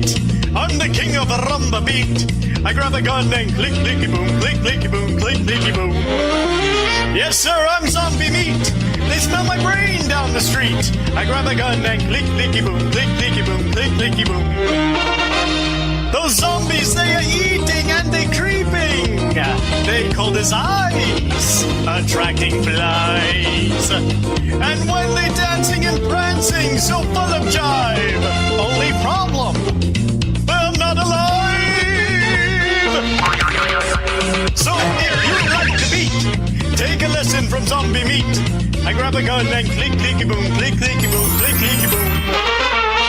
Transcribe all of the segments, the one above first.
meat. I'm the king of the rumba beat. I grab a gun and click, clicky boom, click, clicky boom, click, clicky boom. Yes, sir, I'm zombie meat. They smell my brain down the street. I grab a gun and click, clicky boom, click, clicky boom, click, clicky boom. Those zombies, they are eating and they creeping. They cold as ice, attracting flies. And when they dancing and prancing, so full of jive. Only problem, they're not alive. So if you like to beat, take a lesson from zombie meat. I grab a gun and click, clicky boom, click, clicky boom, click, clicky boom.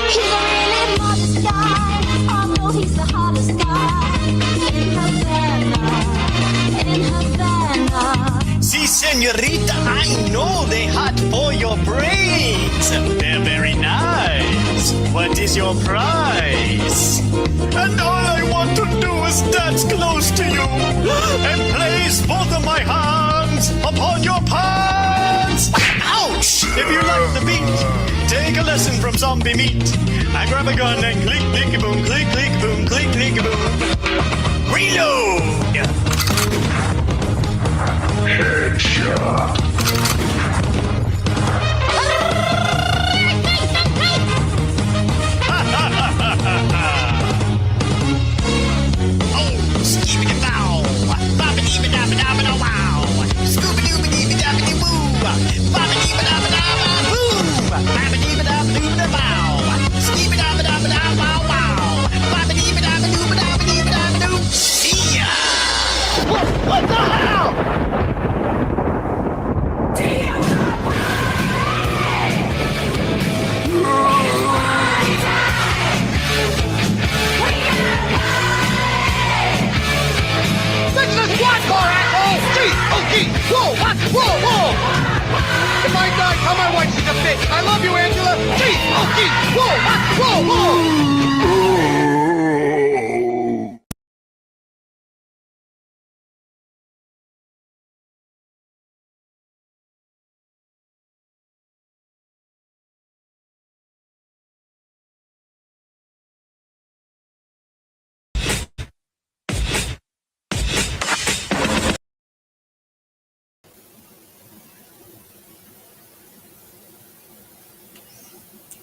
He's a really modest guy, although he's the hottest guy. In Havana. Si, senorita, I know they hot for your brains. They're very nice. What is your price? And all I want to do is dance close to you and place both of my hands upon your pants. Ouch! If you like the beat, take a lesson from zombie meat. I grab a gun and click, clicky boom, click, click boom, click, clicky boom. Reload! Headshot. Oh, skibidi-bow, bobbidi-ba-dabba-dabba-wow, scooby-dooby-dee-ba-dabba-dee-woo, bobbidi-ba-dabba-dabba-boo, bobbidi-ba-dabba-doo-da-bow, skibidi-dabba-dabba-dabba-wow, bobbidi-ba-dabba-doo-ba-dabba-dee-ba-dabba-doo. See ya! What the hell? This is a squad car, asshole! G-O-G! Whoa, what? Whoa, whoa! If I die, tell my wife she's a bitch. I love you, Angela. G-O-G! Whoa, what? Whoa, whoa!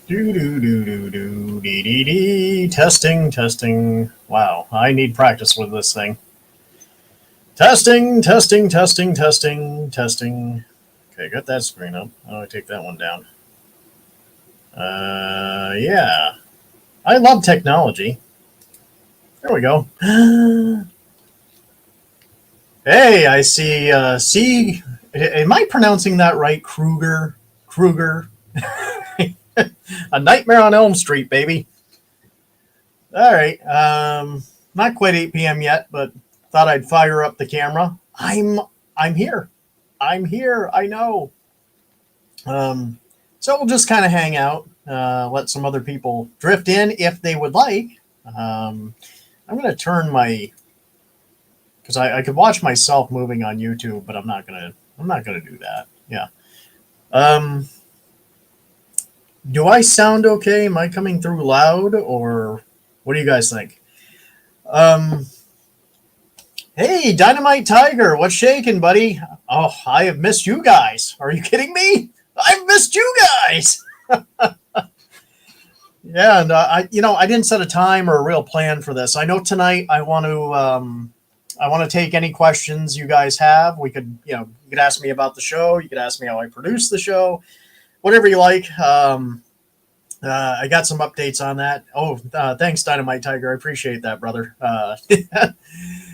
Do-do-do-do-do-dee-dee-dee. Testing, testing. Wow, I need practice with this thing. Testing, testing, testing, testing, testing. Okay, got that screen up. How do I take that one down? Yeah. I love technology. There we go. Hey, I see, am I pronouncing that right? Kruger? A Nightmare on Elm Street, baby. All right. Not quite 8 p.m. yet, but thought I'd fire up the camera. I'm here. I'm here. I know. So we'll just kind of hang out, let some other people drift in if they would like. I'm going to turn my, because I could watch myself moving on YouTube, but I'm not gonna do that. Yeah. Do I sound okay? Am I coming through loud, or what do you guys think? Hey, Dynamite Tiger, what's shaking, buddy? Oh, I have missed you guys. Are you kidding me? I've missed you guys. Yeah, and I didn't set a time or a real plan for this. I know tonight I want to take any questions you guys have. We could, you could ask me about the show. You could ask me how I produce the show. Whatever you like. I got some updates on that. Oh, thanks, Dynamite Tiger. I appreciate that, brother.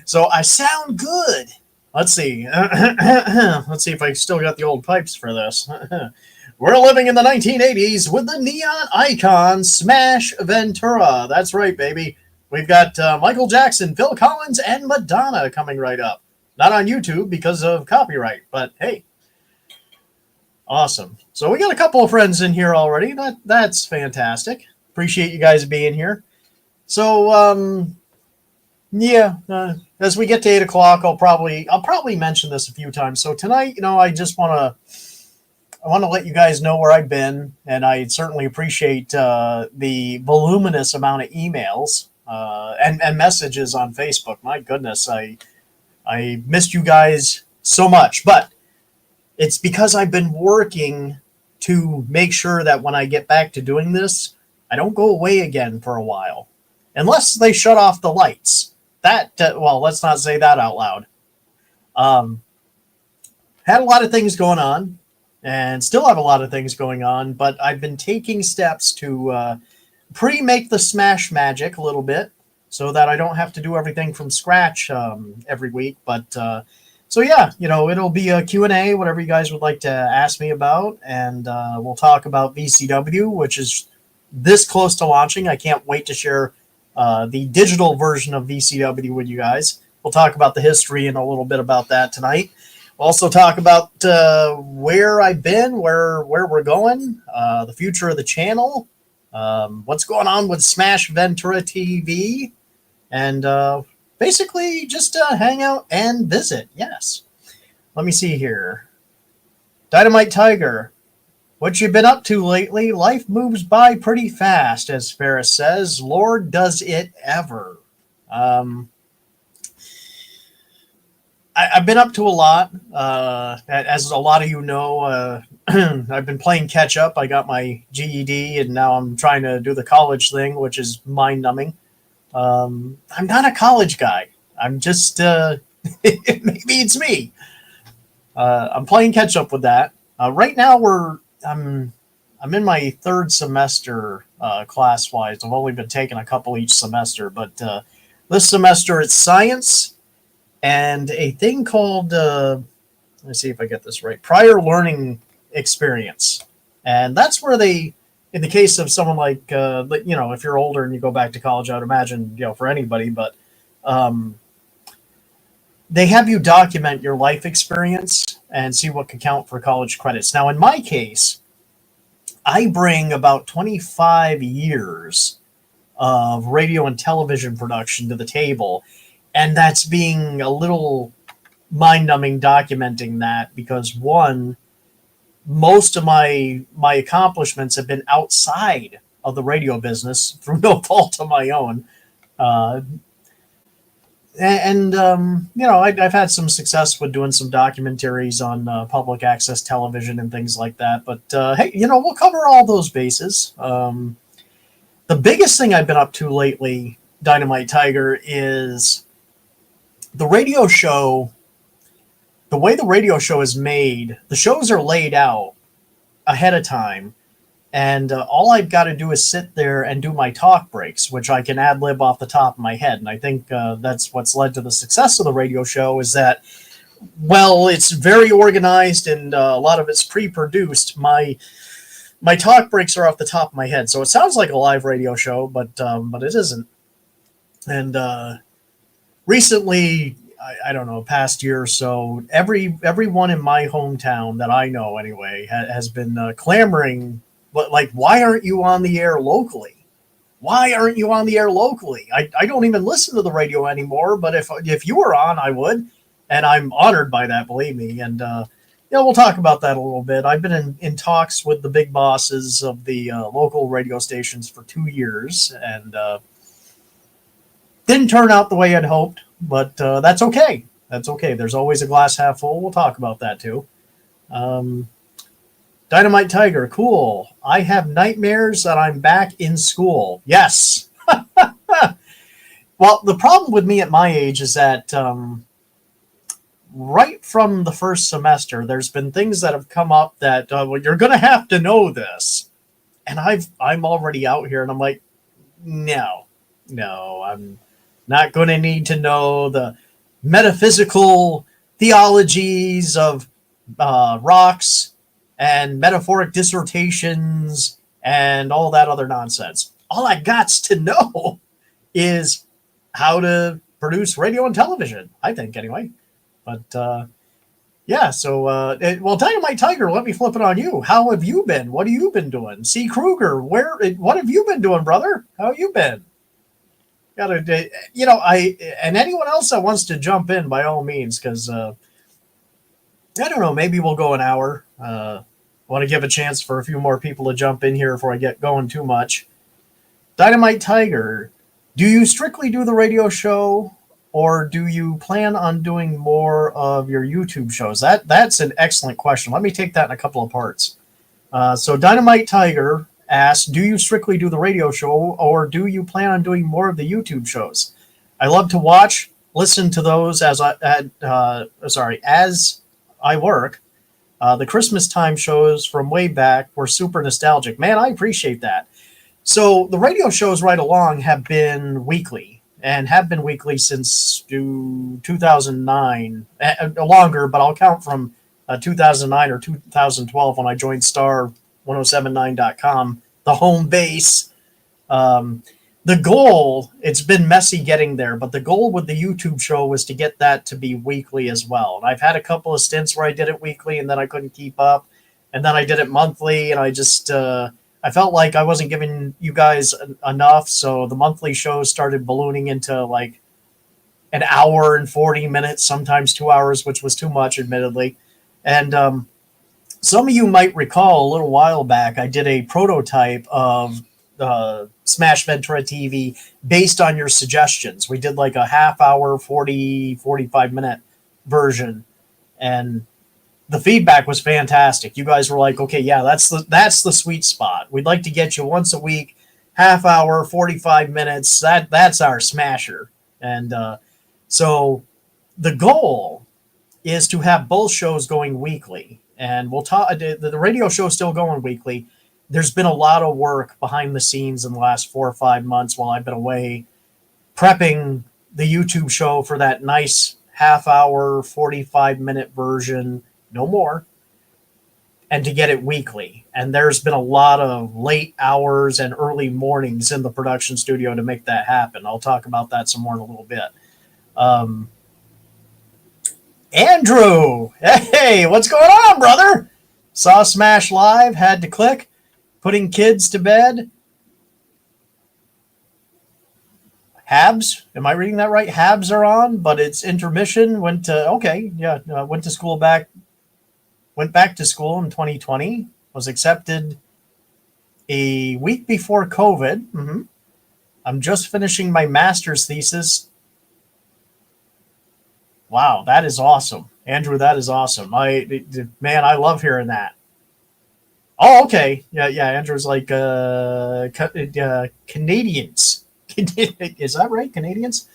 So I sound good. Let's see. Let's see if I still got the old pipes for this. We're living in the 1980s with the neon icon Smash Ventura. That's right, baby. We've got Michael Jackson, Phil Collins, and Madonna coming right up. Not on YouTube because of copyright, but hey. Awesome. So we got a couple of friends in here already. That's fantastic. Appreciate you guys being here. So as we get to 8 o'clock, I'll probably mention this a few times. So tonight, I just want to want to let you guys know where I've been, and I certainly appreciate the voluminous amount of emails and messages on Facebook. My goodness, I missed you guys so much, but it's because I've been working to make sure that when I get back to doing this, I don't go away again for a while, unless they shut off the lights. That well, let's not say that out loud. Had a lot of things going on, and still have a lot of things going on, but I've been taking steps to pre-make the Smash magic a little bit, so that I don't have to do everything from scratch every week. But so yeah, it'll be a Q&A, whatever you guys would like to ask me about, and we'll talk about VCW, which is this close to launching. I can't wait to share the digital version of VCW with you guys. We'll talk about the history and a little bit about that tonight. We'll also talk about where I've been, where we're going, the future of the channel, what's going on with Smash Ventura TV, and basically just hang out and visit. Yes. Let me see here. Dynamite Tiger, what you been up to lately? Life moves by pretty fast, as Ferris says. Lord, does it ever. I've been up to a lot. As a lot of you know, I've been playing catch up. I got my GED, and now I'm trying to do the college thing, which is mind-numbing. I'm not a college guy. I'm just, maybe it's me. I'm playing catch up with that. Right now, I'm in my third semester class-wise. I've only been taking a couple each semester, but this semester it's science and a thing called, let me see if I get this right, prior learning experience. And that's where they, in the case of someone like, if you're older and you go back to college, I would imagine, for anybody, but they have you document your life experience and see what can count for college credits. Now, in my case, I bring about 25 years of radio and television production to the table, and that's being a little mind-numbing documenting that because, one, most of my accomplishments have been outside of the radio business through no fault of my own. I've had some success with doing some documentaries on public access television and things like that. But hey, we'll cover all those bases. The biggest thing I've been up to lately, Dynamite Tiger, is the radio show. The way the radio show is made, the shows are laid out ahead of time. And all I've got to do is sit there and do my talk breaks, which I can ad-lib off the top of my head. And I think that's what's led to the success of the radio show is that, well, it's very organized and a lot of it's pre-produced. My talk breaks are off the top of my head. So it sounds like a live radio show, but it isn't. And recently, I don't know, past year or so, everyone in my hometown that I know anyway has been clamoring. But why aren't you on the air locally? Why aren't you on the air locally? I don't even listen to the radio anymore, but if you were on, I would. And I'm honored by that, believe me. And, we'll talk about that a little bit. I've been in talks with the big bosses of the local radio stations for 2 years, and didn't turn out the way I'd hoped, but that's okay. That's okay. There's always a glass half full. We'll talk about that, too. Dynamite Tiger, cool. I have nightmares that I'm back in school. Yes. Well, the problem with me at my age is that right from the first semester, there's been things that have come up that you're going to have to know this. And I'm already out here, and I'm like, no, I'm not going to need to know the metaphysical theologies of rocks and metaphoric dissertations and all that other nonsense. All I gots to know is how to produce radio and television, I think, anyway. But, yeah, so, well, Dynamite Tiger, let me flip it on you. How have you been? What have you been doing? C. Kruger, what have you been doing, brother? How have you been? And anyone else that wants to jump in, by all means, because, I don't know, maybe we'll go an hour. want to give a chance for a few more people to jump in here before I get going too much. Dynamite Tiger, do you strictly do the radio show, or do you plan on doing more of your YouTube shows? That's an excellent question. Let me take that in a couple of parts. So Dynamite Tiger asks, do you strictly do the radio show, or do you plan on doing more of the YouTube shows? I love to watch, listen to those as I work. The Christmas time shows from way back were super nostalgic. Man, I appreciate that. So the radio shows right along have been weekly and have been weekly since 2009, longer, but I'll count from 2009 or 2012 when I joined Star1079.com, the home base. The goal, it's been messy getting there, but the goal with the YouTube show was to get that to be weekly as well. And I've had a couple of stints where I did it weekly and then I couldn't keep up. And then I did it monthly, and I just... I felt like I wasn't giving you guys enough, so the monthly shows started ballooning into like an hour and 40 minutes, sometimes 2 hours, which was too much, admittedly. And some of you might recall a little while back, I did a prototype of Smash Ventura TV based on your suggestions. We did like a half hour, 45 minute version, and the feedback was fantastic. You guys were like, okay, yeah, that's the sweet spot. We'd like to get you once a week, half hour, 45 minutes. That's our smasher. And so the goal is to have both shows going weekly. And we'll talk. The radio show is still going weekly. There's been a lot of work behind the scenes in the last 4 or 5 months while I've been away, prepping the YouTube show for that nice half hour, 45 minute version. No more, and to get it weekly. And there's been a lot of late hours and early mornings in the production studio to make that happen. I'll talk about that some more in a little bit. Andrew, hey, what's going on, brother? Saw Smash Live, had to click, putting kids to bed. Habs, am I reading that right? Habs are on, but it's intermission. Went to school back. Went back to school in 2020, was accepted a week before COVID. Mm-hmm. I'm just finishing my master's thesis. Wow, that is awesome. Andrew, that is awesome. Man, I love hearing that. Oh, okay. Yeah, Andrew's like Canadians. Is that right? Canadians?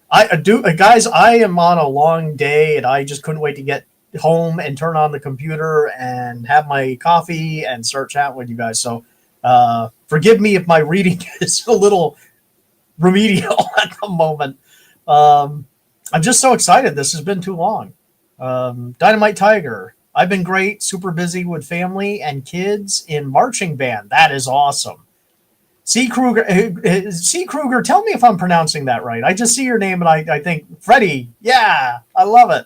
I do, guys, I am on a long day and I just couldn't wait to get home and turn on the computer and have my coffee and start chatting with you guys. So forgive me if my reading is a little remedial at the moment. I'm just so excited. This has been too long. Dynamite Tiger, I've been great, super busy with family and kids in marching band. That is awesome. C. Kruger, tell me if I'm pronouncing that right. I just see your name and I think, Freddie, yeah, I love it.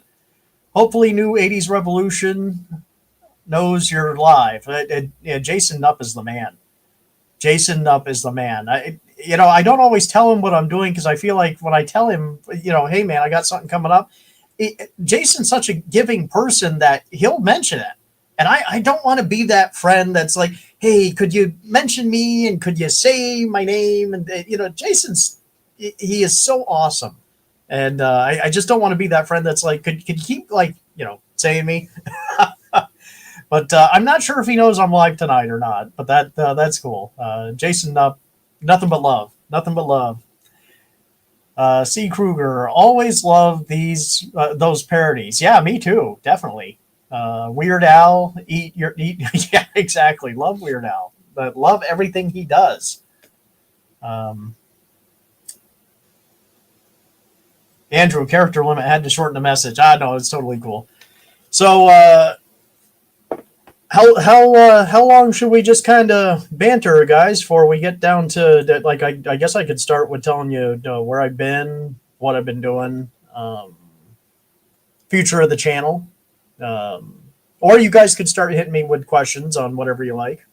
Hopefully, New 80s Revolution knows you're live. Jason Nupp is the man. Jason Nupp is the man. I don't always tell him what I'm doing because I feel like when I tell him, hey, man, I got something coming up, Jason's such a giving person that he'll mention it. And I don't want to be that friend that's like, hey, could you mention me and could you say my name? And, Jason's, he is so awesome. And I just don't want to be that friend that's like, could you keep saying me? But I'm not sure if he knows I'm live tonight or not. But that's cool. Jason, nothing but love. Nothing but love. C. Kruger, always love those parodies. Yeah, me too. Definitely. Weird Al, eat. Yeah, exactly. Love Weird Al. But love everything he does. Andrew, character limit, had to shorten the message. No, it's totally cool. So, how long should we just kind of banter, guys, before we get down to that? Like, I guess I could start with telling you, where I've been, what I've been doing, future of the channel, or you guys could start hitting me with questions on whatever you like.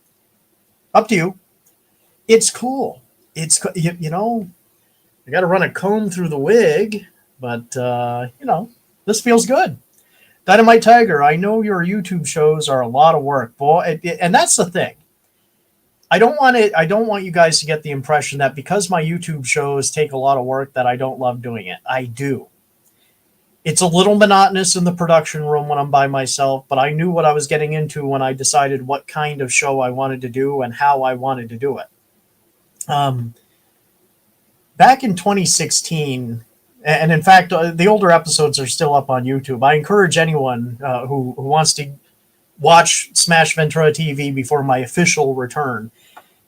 Up to you. It's cool. It's I got to run a comb through the wig. But, this feels good. Dynamite Tiger, I know your YouTube shows are a lot of work, boy, and that's the thing. I don't want it. I don't want you guys to get the impression that because my YouTube shows take a lot of work that I don't love doing it. I do. It's a little monotonous in the production room when I'm by myself, but I knew what I was getting into when I decided what kind of show I wanted to do and how I wanted to do it. Back in 2016, and in fact, the older episodes are still up on YouTube. I encourage anyone who wants to watch Smash Ventura TV before my official return,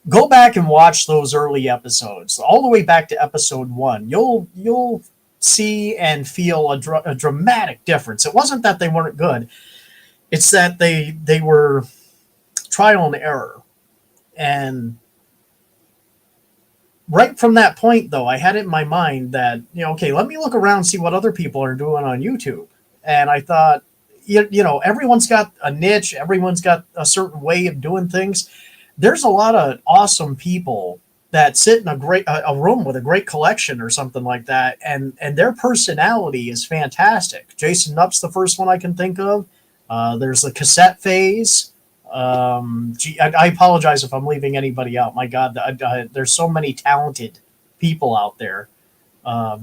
go back and watch those early episodes, all the way back to episode 1. You'll see and feel a dramatic difference. It wasn't that they weren't good; it's that they were trial and error. And right from that point, though, I had it in my mind that, okay, let me look around, see what other people are doing on YouTube. And I thought, everyone's got a niche, everyone's got a certain way of doing things. There's a lot of awesome people that sit in a room with a great collection or something like that, and their personality is fantastic. Jason Nupp's the first one I can think of. There's the cassette phase. I apologize if I'm leaving anybody out. My God, there's so many talented people out there.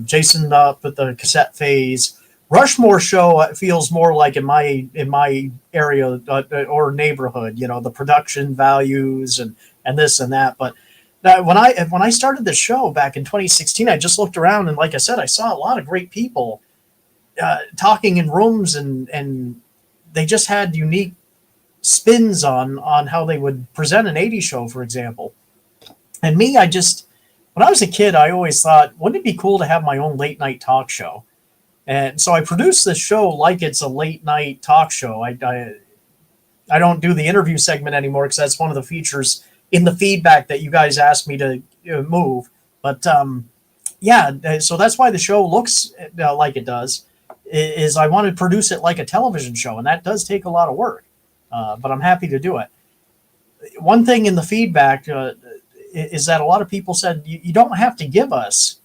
Jason Nupp at the cassette phase. Rushmore show feels more like in my area or neighborhood. The production values and this and that. But when I started the show back in 2016, I just looked around and, like I said, I saw a lot of great people talking in rooms, and they just had unique spins on how they would present an 80s show, for example. And me, when I was a kid, I always thought, wouldn't it be cool to have my own late night talk show? And so I produced this show like it's a late night talk show. I don't do the interview segment anymore because that's one of the features in the feedback that you guys asked me to move. But so that's why the show looks like it does, is I want to produce it like a television show, and that does take a lot of work. But I'm happy to do it. One thing in the feedback is that a lot of people said, you don't have to give us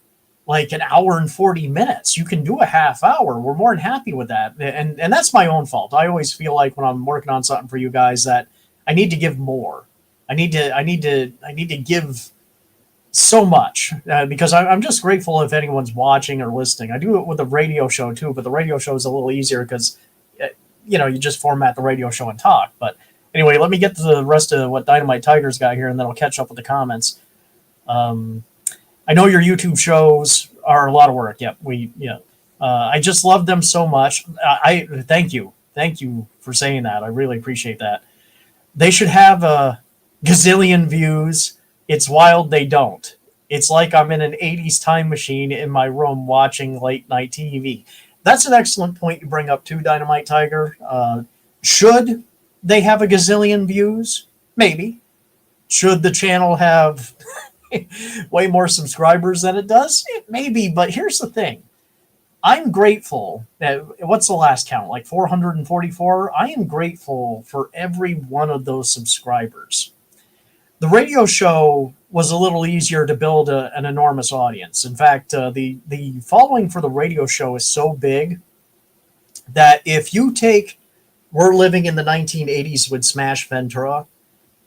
like an hour and 40 minutes. You can do a half hour. We're more than happy with that. And that's my own fault. I always feel like when I'm working on something for you guys that I need to give more. I need to give so much because I'm just grateful if anyone's watching or listening. I do it with the radio show too, but the radio show is a little easier because you just format the radio show and talk. But anyway, let me get to the rest of what Dynamite Tiger's got here, and then I'll catch up with the comments. I know your YouTube shows are a lot of work. Yep, I just love them so much. I thank you for saying that. I really appreciate that. They should have a gazillion views. It's wild they don't. It's like I'm in an 80s time machine in my room watching late night TV. That's an excellent point you bring up too, Dynamite Tiger. Should they have a gazillion views? Maybe. Should the channel have way more subscribers than it does? Maybe, but here's the thing. I'm grateful that, what's the last count? Like 444? I am grateful for every one of those subscribers. The radio show was a little easier to build an enormous audience. In fact, the following for the radio show is so big that if you take We're Living in the 1980s with Smash Ventura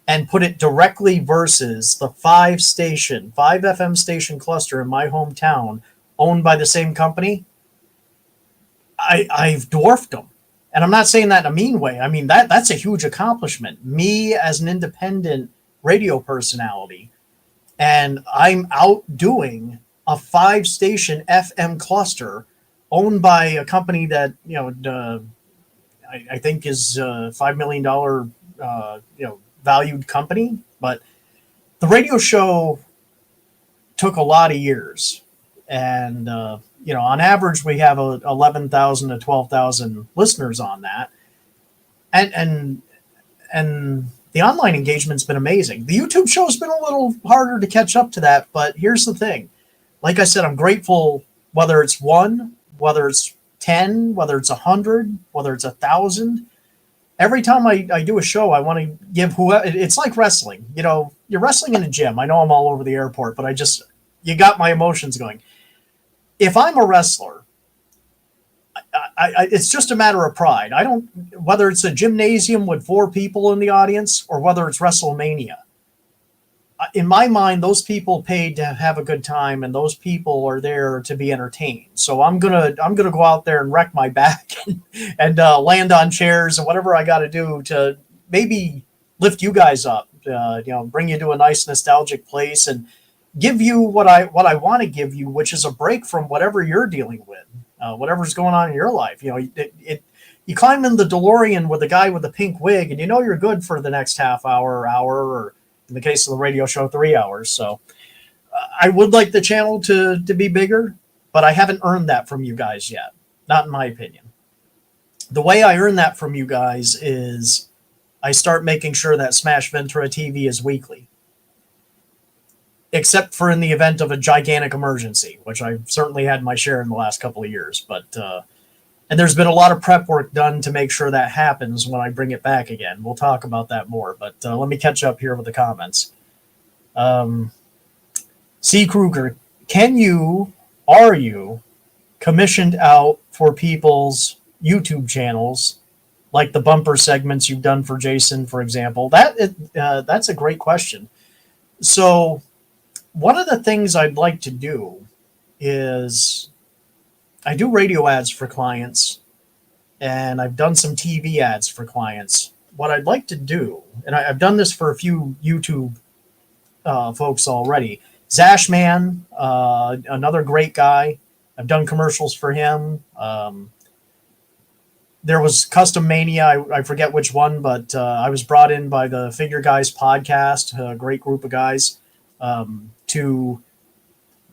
and put it directly versus the 5 FM station cluster in my hometown owned by the same company, I've dwarfed them. And I'm not saying that in a mean way. I mean, that's a huge accomplishment. Me as an independent radio personality, and I'm outdoing a 5-station FM cluster owned by a company that I think is a $5 million valued company. But the radio show took a lot of years, and on average we have 11,000 to 12,000 listeners on that, and the online engagement's been amazing. The YouTube show's been a little harder to catch up to that, but here's the thing. Like I said, I'm grateful whether it's 1, whether it's 10, whether it's 100, whether it's 1,000. Every time I do a show, I want to give whoever. It's like wrestling. You're wrestling in a gym. I know I'm all over the airport, but you got my emotions going. If I'm a wrestler, it's just a matter of pride. I don't, whether it's a gymnasium with 4 people in the audience or whether it's WrestleMania. In my mind, those people paid to have a good time, and those people are there to be entertained. So I'm gonna go out there and wreck my back and land on chairs and whatever I got to do to maybe lift you guys up. Bring you to a nice nostalgic place and give you what I want to give you, which is a break from whatever you're dealing with, whatever's going on in your life. You climb in the DeLorean with a guy with a pink wig, and you're good for the next half hour, or in the case of the radio show, 3 hours. So I would like the channel to be bigger, but I haven't earned that from you guys yet. Not in my opinion. The way I earn that from you guys is I start making sure that Smash Ventura TV is weekly. Except for in the event of a gigantic emergency, which I've certainly had my share in the last couple of years. But and there's been a lot of prep work done to make sure that happens when I bring it back again. We'll talk about that more, but let me catch up here with the comments. C. Kruger, are you commissioned out for people's YouTube channels, like the bumper segments you've done for Jason, for example? That's a great question. So one of the things I'd like to do is I do radio ads for clients, and I've done some TV ads for clients. What I'd like to do, and I've done this for a few YouTube folks already. Zashman, another great guy. I've done commercials for him. There was Custom Mania. I forget which one, but I was brought in by the Figure Guys podcast, a great group of guys, to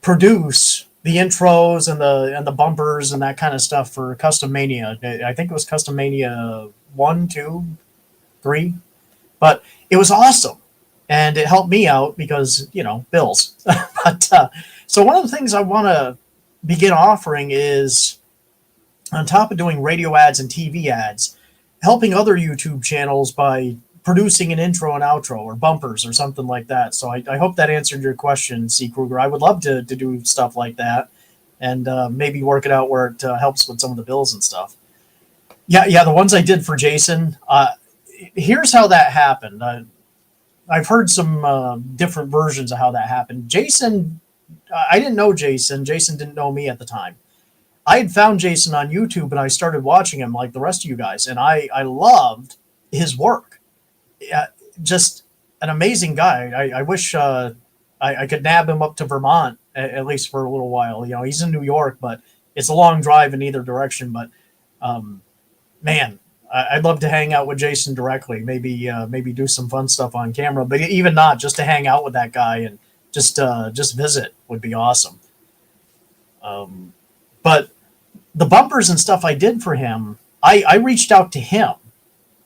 produce the intros and the bumpers and that kind of stuff for Custom Mania. I think it was Custom Mania 1, 2, 3, but it was awesome. And it helped me out because, bills. But so one of the things I want to begin offering is, on top of doing radio ads and TV ads, helping other YouTube channels by producing an intro and outro or bumpers or something like that. So I hope that answered your question, C. Kruger. I would love to do stuff like that and maybe work it out where it helps with some of the bills and stuff. Yeah, the ones I did for Jason. Here's how that happened. I've heard some different versions of how that happened. Jason, I didn't know Jason. Jason didn't know me at the time. I had found Jason on YouTube, and I started watching him like the rest of you guys, and I loved his work. Just an amazing guy. I wish I could nab him up to Vermont, at least for a little while. He's in New York, but it's a long drive in either direction. But man, I'd love to hang out with Jason directly. Maybe do some fun stuff on camera, but even not, just to hang out with that guy and just visit would be awesome. But the bumpers and stuff I did for him, I reached out to him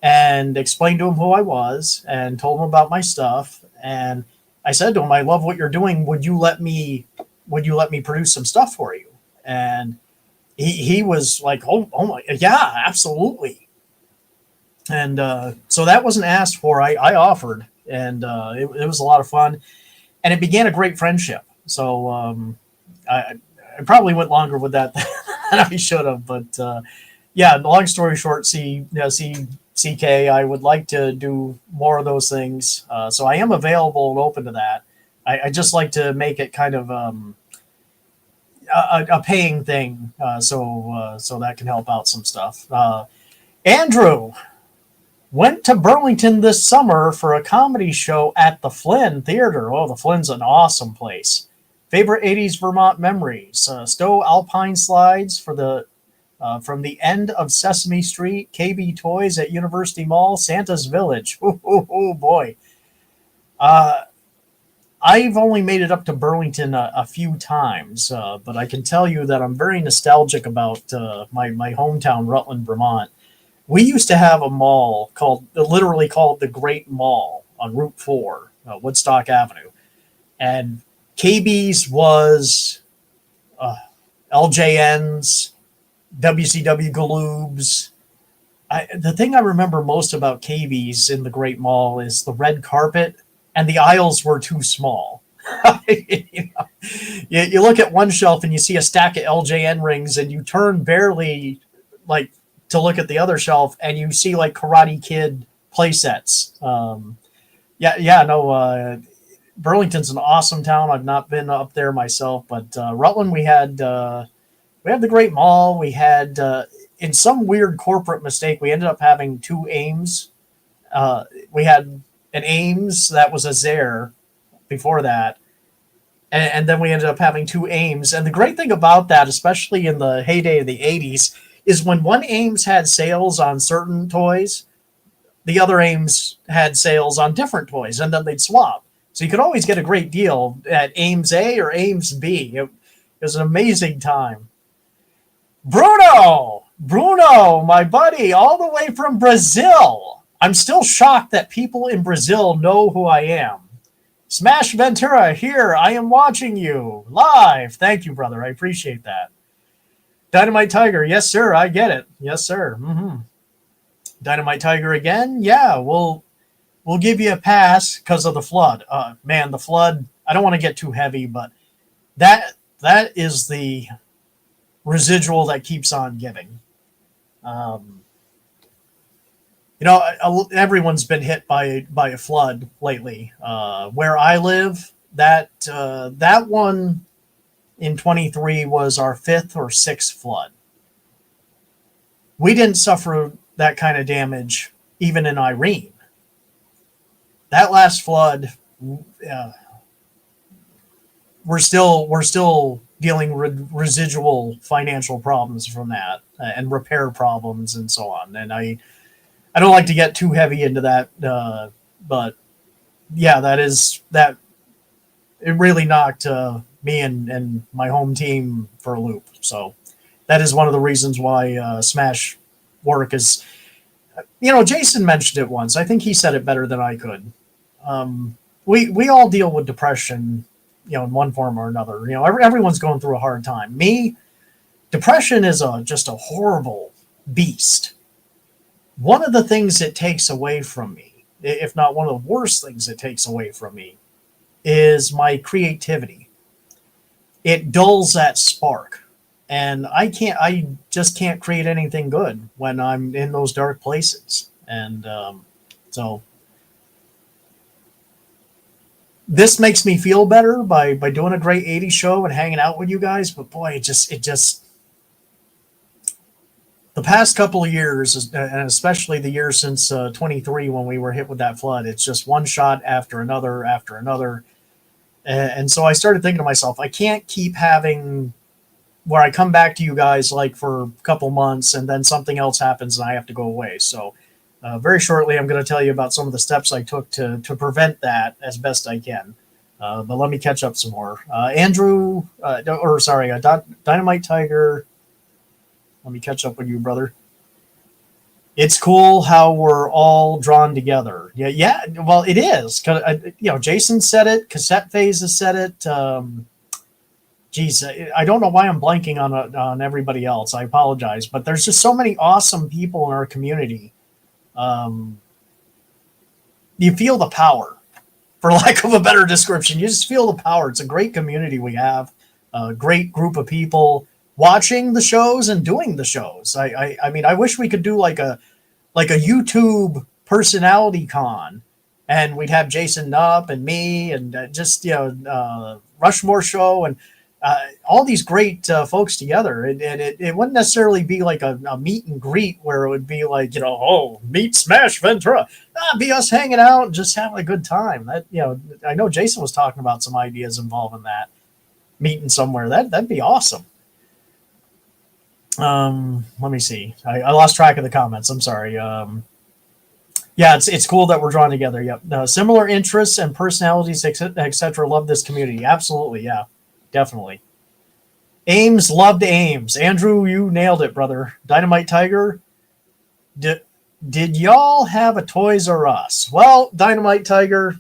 and explained to him who I was and told him about my stuff. And I said to him, I love what you're doing. Would you let me produce some stuff for you? And he was like, oh my, yeah, absolutely. And so that wasn't asked for. I offered, and it was a lot of fun, and it began a great friendship. So I probably went longer with that than I should have, but yeah. Long story short, CK, I would like to do more of those things. So I am available and open to that. I just like to make it kind of a paying thing, so that can help out some stuff. Andrew went to Burlington this summer for a comedy show at the Flynn Theater. Oh, the Flynn's an awesome place. Favorite 80s Vermont memories. Stowe Alpine Slides for from the end of Sesame Street, KB Toys at University Mall, Santa's Village. Oh boy. I've only made it up to Burlington a few times, but I can tell you that I'm very nostalgic about my hometown, Rutland, Vermont. We used to have a mall literally called the Great Mall on Route 4, Woodstock Avenue. And KB's was LJN's, WCW Galoob's. The thing I remember most about KB's in the Great Mall is the red carpet, and the aisles were too small. You look at one shelf and you see a stack of LJN rings, and you turn barely like to look at the other shelf and you see like Karate Kid play sets. No, Burlington's an awesome town. I've not been up there myself, but Rutland, we had the Great Mall. We had in some weird corporate mistake, we ended up having two Ames. We had an Ames that was a Zare before that, and then we ended up having two Ames. And the great thing about that, especially in the heyday of the '80s, is when one Ames had sales on certain toys, the other Ames had sales on different toys, and then they'd swap. So you could always get a great deal at Ames A or Ames B. It was an amazing time. Bruno, my buddy, all the way from Brazil. I'm still shocked that people in Brazil know who I am. Smash Ventura here. I am watching you live. Thank you, brother. I appreciate that. Dynamite Tiger. Yes, sir. I get it. Yes, sir. Dynamite Tiger again. Yeah, we'll give you a pass because of the flood. Man, the flood. I don't want to get too heavy, but that is the residual that keeps on giving. Everyone's been hit by a flood lately. Where I live, that one in 23 was our fifth or sixth flood. We didn't suffer that kind of damage even in Irene. That last flood, we're still dealing with residual financial problems from that, and repair problems and so on. And I don't like to get too heavy into that, but yeah, that it really knocked me and my home team for a loop. So that is one of the reasons why Smash work is. Jason mentioned it once. I think he said it better than I could. We all deal with depression, in one form or another. Everyone's going through a hard time. Depression is just a horrible beast. One of the things it takes away from me, if not one of the worst things it takes away from me, is my creativity. It dulls that spark. And I just can't create anything good when I'm in those dark places. And so this makes me feel better by doing a great 80s show and hanging out with you guys. But boy, it just the past couple of years, and especially the year since 23 when we were hit with that flood, it's just one shot after another after another. And so I started thinking to myself, I can't keep having where I come back to you guys like for a couple months and then something else happens and I have to go away. So very shortly, I'm going to tell you about some of the steps I took to prevent that as best I can. But let me catch up some more. Andrew, Dynamite Tiger. Let me catch up with you, brother. It's cool how we're all drawn together. Yeah. Well, it is. Jason said it. Cassette Phase has said it. Geez, I don't know why I'm blanking on everybody else. I apologize, but there's just so many awesome people in our community. You feel the power, for lack of a better description. You just feel the power. It's a great community we have, a great group of people watching the shows and doing the shows. I mean, I wish we could do like a YouTube personality con, and we'd have Jason Nupp and me and Rushmore show and all these great folks together. And it wouldn't necessarily be like a meet and greet where it would be like, meet Smash Ventura. Be us hanging out and just having a good time. That, I know Jason was talking about some ideas involving that, meeting somewhere. That'd be awesome. Let me see. I lost track of the comments. I'm sorry. Yeah, it's cool that we're drawn together. Yep. Similar interests and personalities, etc. Love this community. Absolutely. Yeah, definitely. Ames loved Ames. Andrew, you nailed it, brother. Dynamite Tiger. Did y'all have a Toys R Us? Well, Dynamite Tiger,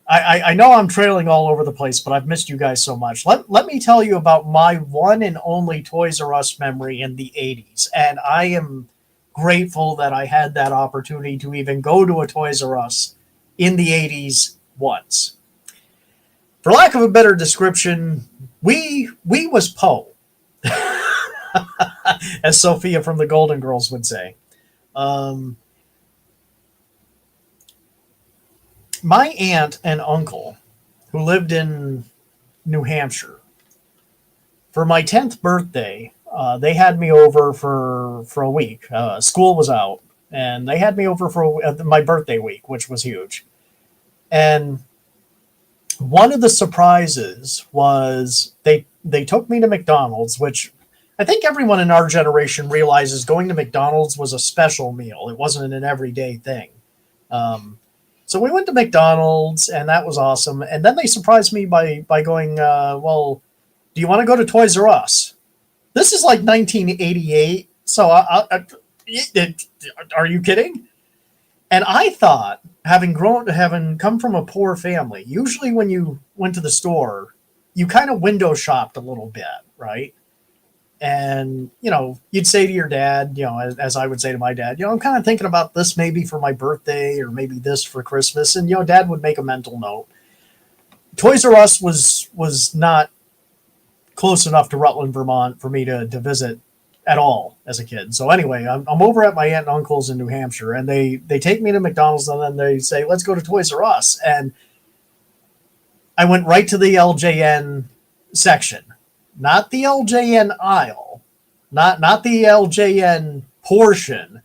I know I'm trailing all over the place, but I've missed you guys so much. Let me tell you about my one and only Toys R Us memory in the 80s. And I am grateful that I had that opportunity to even go to a Toys R Us in the 80s once. For lack of a better description, we was Poe. as Sophia from the Golden Girls would say. Um, my aunt and uncle, who lived in New Hampshire, for my 10th birthday, they had me over for a week. School was out, and they had me over for my birthday week, which was huge. And one of the surprises was they took me to McDonald's, which I think everyone in our generation realizes going to McDonald's was a special meal. It wasn't an everyday thing. So we went to McDonald's, and that was awesome. And then they surprised me by going, well, do you want to go to Toys R Us? This is like 1988. So are you kidding? And I thought, having come from a poor family, usually when you went to the store, you kind of window shopped a little bit, right? And, you'd say to your dad, as I would say to my dad, I'm kind of thinking about this maybe for my birthday or maybe this for Christmas. And, dad would make a mental note. Toys R Us was not close enough to Rutland, Vermont for me to visit at all as a kid. So anyway, I'm over at my aunt and uncle's in New Hampshire, and they take me to McDonald's, and then they say, let's go to Toys R Us. And I went right to the LJN section, not the LJN aisle, not the LJN portion,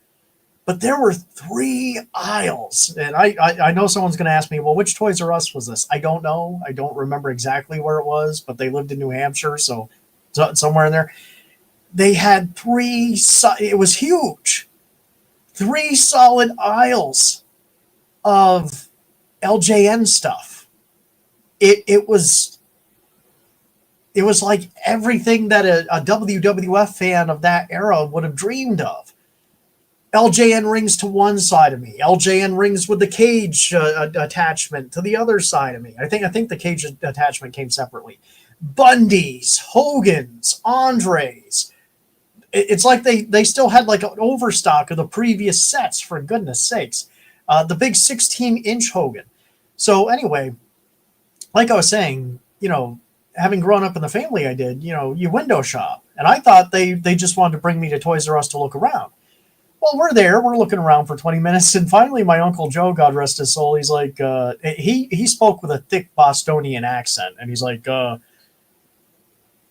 but there were 3 aisles. And I know someone's going to ask me, well, which Toys R Us was this? I don't know. I don't remember exactly where it was, but they lived in New Hampshire, so somewhere in there. They had 3, it was huge, 3 solid aisles of LJN stuff. It was like everything that a WWF fan of that era would have dreamed of. LJN rings to one side of me, LJN rings with the cage attachment to the other side of me. I think the cage attachment came separately. Bundy's, Hogan's, Andre's. It's like they still had like an overstock of the previous sets, for goodness sakes. The big 16-inch Hogan. So anyway, like I was saying, having grown up in the family I did, you window shop. And I thought they just wanted to bring me to Toys R Us to look around. Well, we're looking around for 20 minutes. And finally, my Uncle Joe, God rest his soul, he's like, he spoke with a thick Bostonian accent. And he's like,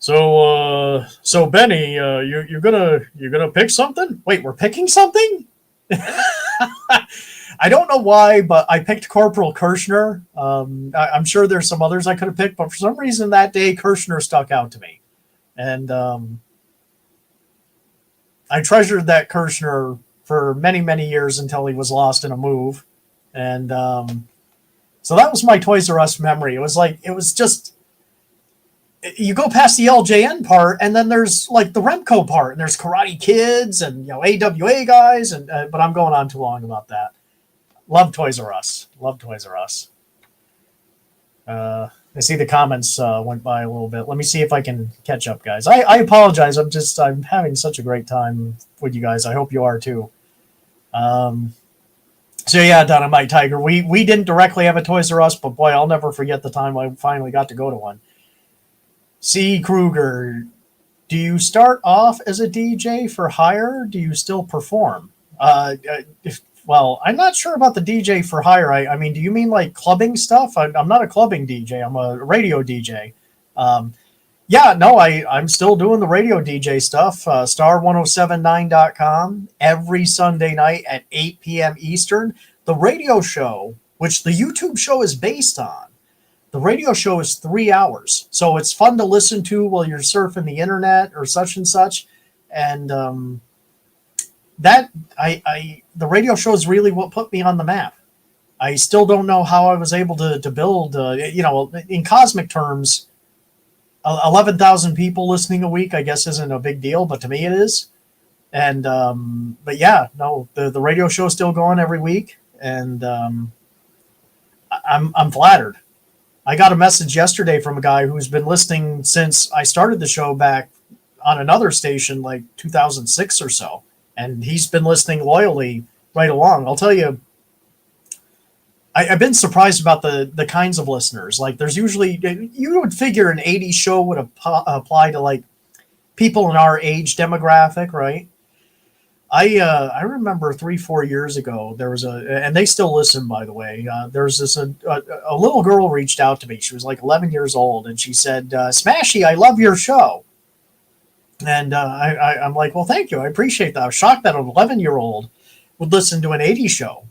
So Benny, you're gonna pick something? Wait, we're picking something? I don't know why, but I picked Corporal Kirshner. I'm sure there's some others I could have picked, but for some reason that day Kirshner stuck out to me, and I treasured that Kirshner for many, many years until he was lost in a move, and so that was my Toys R Us memory. It was just. You go past the LJN part, and then there's like the Remco part, and there's Karate Kids and AWA guys, and but I'm going on too long about that. Love Toys R Us. Love Toys R Us. I see the comments went by a little bit. Let me see if I can catch up, guys. I apologize. I'm having such a great time with you guys. I hope you are too. So yeah, Dynamite Tiger. We didn't directly have a Toys R Us, but boy, I'll never forget the time I finally got to go to one. C. Kruger, do you start off as a DJ for hire? Do you still perform? Well, I'm not sure about the DJ for hire. I mean, do you mean like clubbing stuff? I'm not a clubbing DJ. I'm a radio DJ. Yeah, no, I'm still doing the radio DJ stuff. Star1079.com every Sunday night at 8 p.m. Eastern. The radio show, which the YouTube show is based on, the radio show is 3 hours, so it's fun to listen to while you're surfing the internet or such and such. And the radio show is really what put me on the map. I still don't know how I was able to build, in cosmic terms, 11,000 people listening a week, I guess isn't a big deal, but to me it is. And but yeah, no, the radio show is still going every week, and I'm flattered. I got a message yesterday from a guy who's been listening since I started the show back on another station like 2006 or so. And he's been listening loyally right along. I'll tell you, I've been surprised about the kinds of listeners. Like there's usually, you would figure an 80s show would apply to like people in our age demographic, right? I remember 3-4 years ago there was and they still listen, by the way. There was a little girl reached out to me. She was like 11 years old, and she said, "Smashy, I love your show." And I'm like, well, thank you, I appreciate that. I was shocked that an 11-year-old would listen to an '80s show,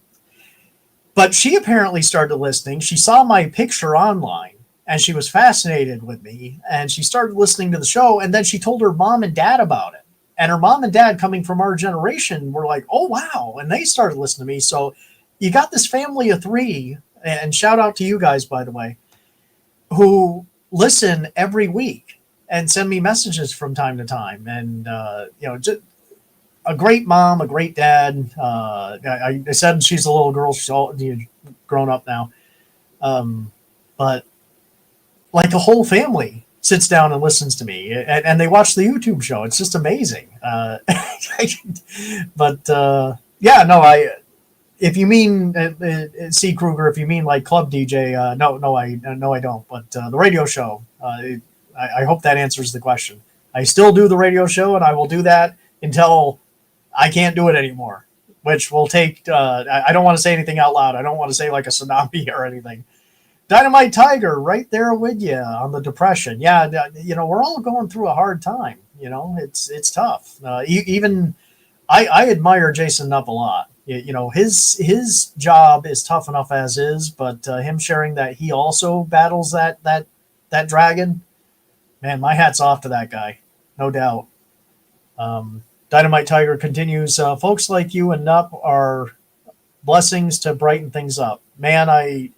but she apparently started listening. She saw my picture online, and she was fascinated with me, and she started listening to the show, and then she told her mom and dad about it. And her mom and dad, coming from our generation, were like, oh, wow. And they started listening to me. So you got this family of three, and shout out to you guys, by the way, who listen every week and send me messages from time to time. And, just a great mom, a great dad. I said she's a little girl. She's all grown up now. But like the whole family sits down and listens to me, and they watch the YouTube show. It's just amazing. If you mean C. Kruger, if you mean like Club DJ, no, I don't. But the radio show, I hope that answers the question. I still do the radio show, and I will do that until I can't do it anymore, which will take. I don't want to say anything out loud. I don't want to say like a tsunami or anything. Dynamite Tiger, right there with you on the depression. Yeah, we're all going through a hard time. It's tough. Even I admire Jason Knupp a lot. His job is tough enough as is, but him sharing that he also battles that dragon, man, my hat's off to that guy, no doubt. Dynamite Tiger continues. Folks like you and Knupp are blessings to brighten things up. Man,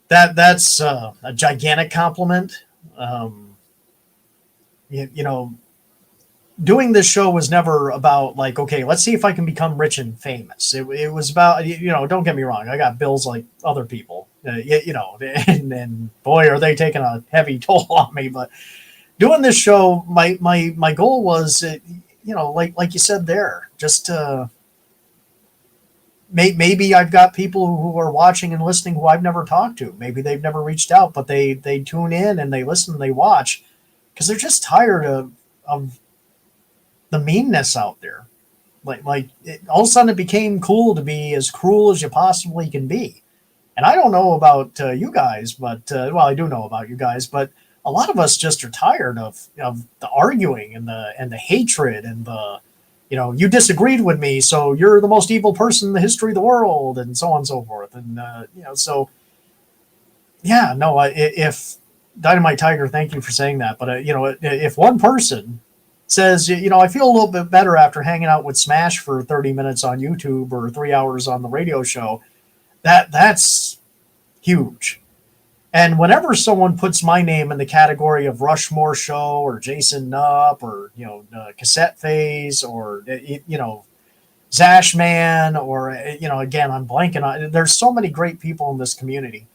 that's a gigantic compliment. Doing this show was never about like, okay, let's see if I can become rich and famous. It was about, don't get me wrong, I got bills like other people, and boy, are they taking a heavy toll on me. But doing this show, my goal was, like you said there, just maybe I've got people who are watching and listening who I've never talked to. Maybe they've never reached out, but they tune in and they listen and they watch because they're just tired of the meanness out there. All of a sudden it became cool to be as cruel as you possibly can be. And I don't know about you guys, but I do know about you guys, but a lot of us just are tired of the arguing and the hatred and the, you disagreed with me, so you're the most evil person in the history of the world, and so on and so forth. And, if Dynamite Tiger, thank you for saying that. But, if one person says, I feel a little bit better after hanging out with Smash for 30 minutes on YouTube or 3 hours on the radio show, that's huge. And whenever someone puts my name in the category of Rushmore Show or Jason Knupp or, Cassette Phase or, Zash Man or, again, I'm blanking on, there's so many great people in this community.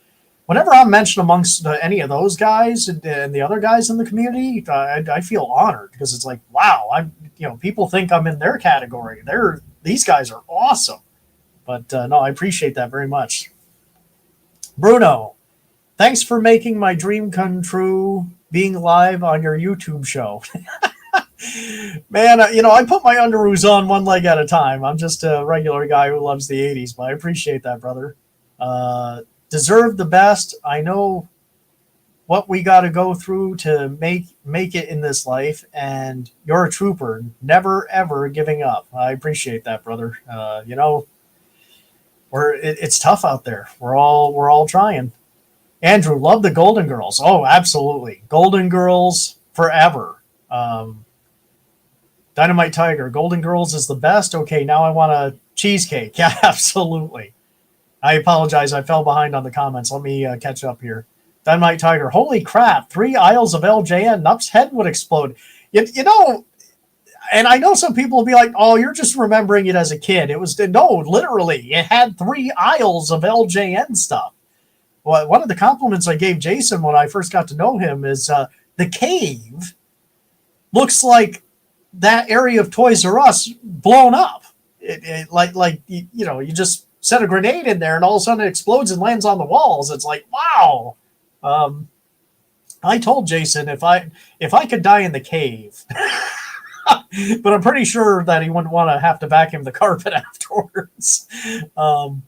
Whenever I'm mentioned amongst any of those guys and the other guys in the community, I feel honored because it's like, wow, people think I'm in their category. These guys are awesome. But no, I appreciate that very much. Bruno, thanks for making my dream come true, being live on your YouTube show. Man, I put my underoos on one leg at a time. I'm just a regular guy who loves the 80s, but I appreciate that, brother. Deserve the best. I know what we got to go through to make it in this life, and you're a trooper, never, ever giving up. I appreciate that, brother. It's tough out there. We're all trying. Andrew, love the Golden Girls. Oh, absolutely. Golden Girls forever. Dynamite Tiger, Golden Girls is the best. Okay, now I want a cheesecake. Yeah, absolutely. I apologize. I fell behind on the comments. Let me catch up here. Dynamite Tiger, holy crap. 3 aisles of LJN. Nupp's head would explode. And I know some people will be like, oh, you're just remembering it as a kid. No, literally. It had 3 aisles of LJN stuff. Well, one of the compliments I gave Jason when I first got to know him is the cave looks like that area of Toys R Us blown up. You just set a grenade in there and all of a sudden it explodes and lands on the walls. It's like, wow. I told Jason if I could die in the cave, but I'm pretty sure that he wouldn't want to have to vacuum the carpet afterwards. Um,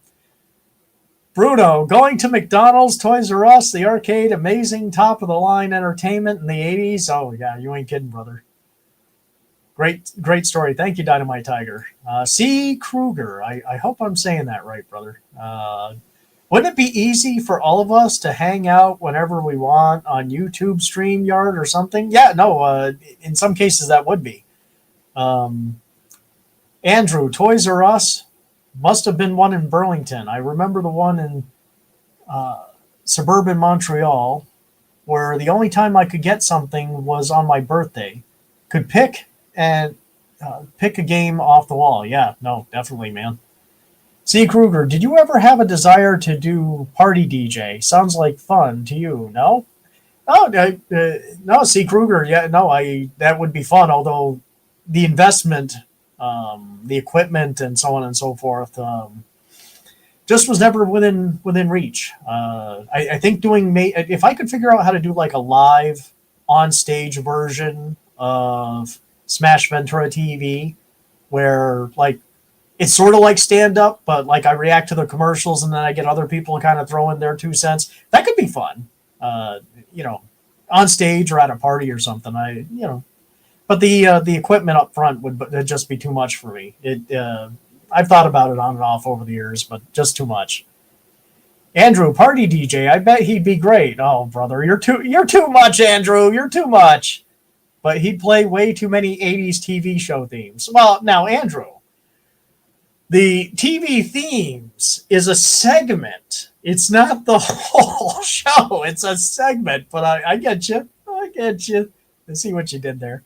Bruno, going to McDonald's, Toys R Us, the arcade, amazing top of the line entertainment in the 80s. Oh, yeah, you ain't kidding, brother. Great story. Thank you, Dynamite Tiger. C. Kruger, I hope I'm saying that right, brother. Wouldn't it be easy for all of us to hang out whenever we want on YouTube, StreamYard, or something? Yeah, no, in some cases that would be. Andrew, Toys R Us must have been one in Burlington. I remember the one in suburban Montreal where the only time I could get something was on my birthday. Could pick a game off the wall. Yeah, no, definitely, man. C. Kruger, did you ever have a desire to do party DJ? Sounds like fun to you, no? Oh, no, C. Kruger, yeah, no, that would be fun, although the investment, the equipment, and so on and so forth, just was never within reach. I think if I could figure out how to do like a live on stage version of Smash Ventura TV, where like it's sort of like stand up, but like I react to the commercials and then I get other people to kind of throw in their 2 cents. That could be fun, on stage or at a party or something. But the equipment up front would just be too much for me. I've thought about it on and off over the years, but just too much. Andrew, party DJ, I bet he'd be great. Oh, brother, you're too much, Andrew. You're too much. But he'd play way too many 80s TV show themes. Well, now, Andrew, the TV themes is a segment. It's not the whole show. It's a segment, but I get you. I get you. I see what you did there.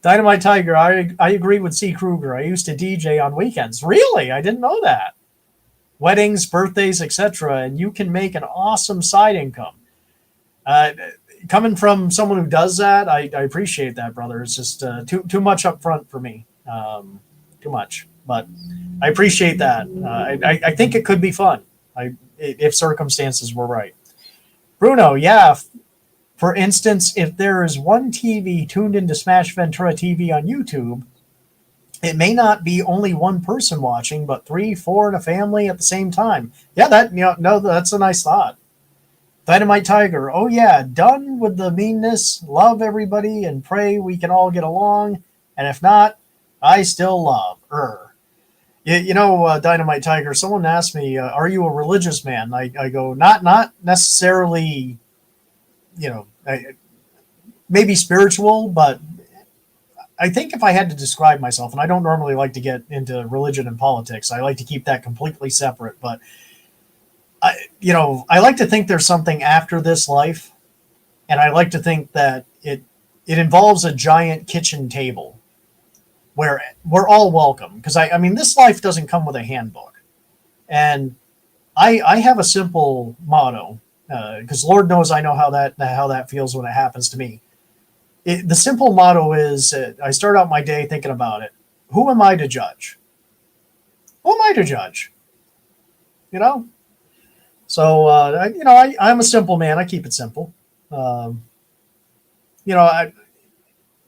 Dynamite Tiger, I agree with C. Kruger. I used to DJ on weekends. Really? I didn't know that. Weddings, birthdays, etc. And you can make an awesome side income. Coming from someone who does that, I appreciate that, brother. It's just too much up front for me. Too much. But I appreciate that. I think it could be fun if circumstances were right. Bruno, yeah. For instance, if there is one TV tuned into Smash Ventura TV on YouTube, it may not be only one person watching, but 3, 4 in a family at the same time. Yeah, that's a nice thought. Dynamite Tiger, oh yeah, done with the meanness, love everybody, and pray we can all get along. And if not, I still love her. Dynamite Tiger, someone asked me, are you a religious man? I go, not necessarily, maybe spiritual, but I think if I had to describe myself, and I don't normally like to get into religion and politics, I like to keep that completely separate, but I like to think there's something after this life, and I like to think that it involves a giant kitchen table where we're all welcome. Because I mean, this life doesn't come with a handbook, and I have a simple motto. Because Lord knows I know how that feels when it happens to me. The simple motto is I start out my day thinking about it. Who am I to judge? Who am I to judge? So I'm a simple man. I keep it simple. Andrew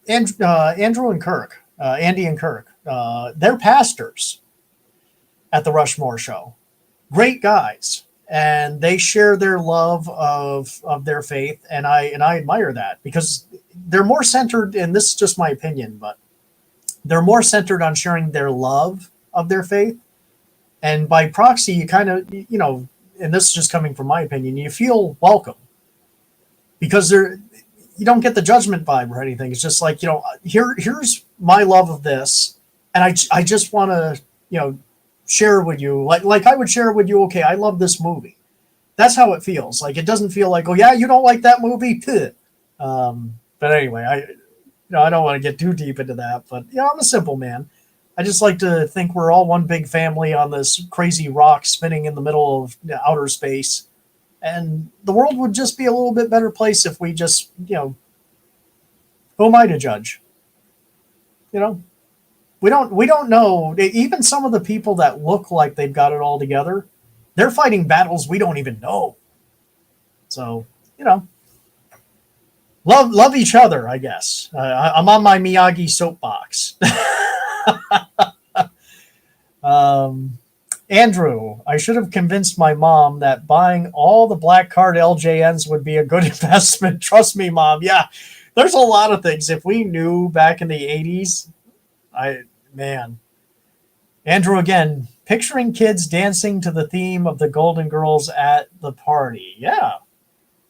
and Kirk, Andy and Kirk, they're pastors at the Rushmore show. Great guys. And they share their love of their faith, and I admire that because they're more centered, and this is just my opinion, but they're more centered on sharing their love of their faith. And by proxy, you kind of, and this is just coming from my opinion, you feel welcome because you don't get the judgment vibe or anything. It's just like, here's my love of this, and I just want to, share with you, like I would share with you, okay, I love this movie. That's how it feels. Like, it doesn't feel like, oh yeah, you don't like that movie? But anyway, I don't want to get too deep into that, but I'm a simple man. I just like to think we're all one big family on this crazy rock spinning in the middle of outer space. And the world would just be a little bit better place if we just, who am I to judge? We don't know. Even some of the people that look like they've got it all together, they're fighting battles we don't even know. So, love each other, I guess. I'm on my Miyagi soapbox. um, Andrew, I should have convinced my mom that buying all the black card LJNs would be a good investment. Trust me, Mom. Yeah, there's a lot of things. If we knew back in the 80s, man. Andrew again, picturing kids dancing to the theme of the Golden Girls at the party. Yeah.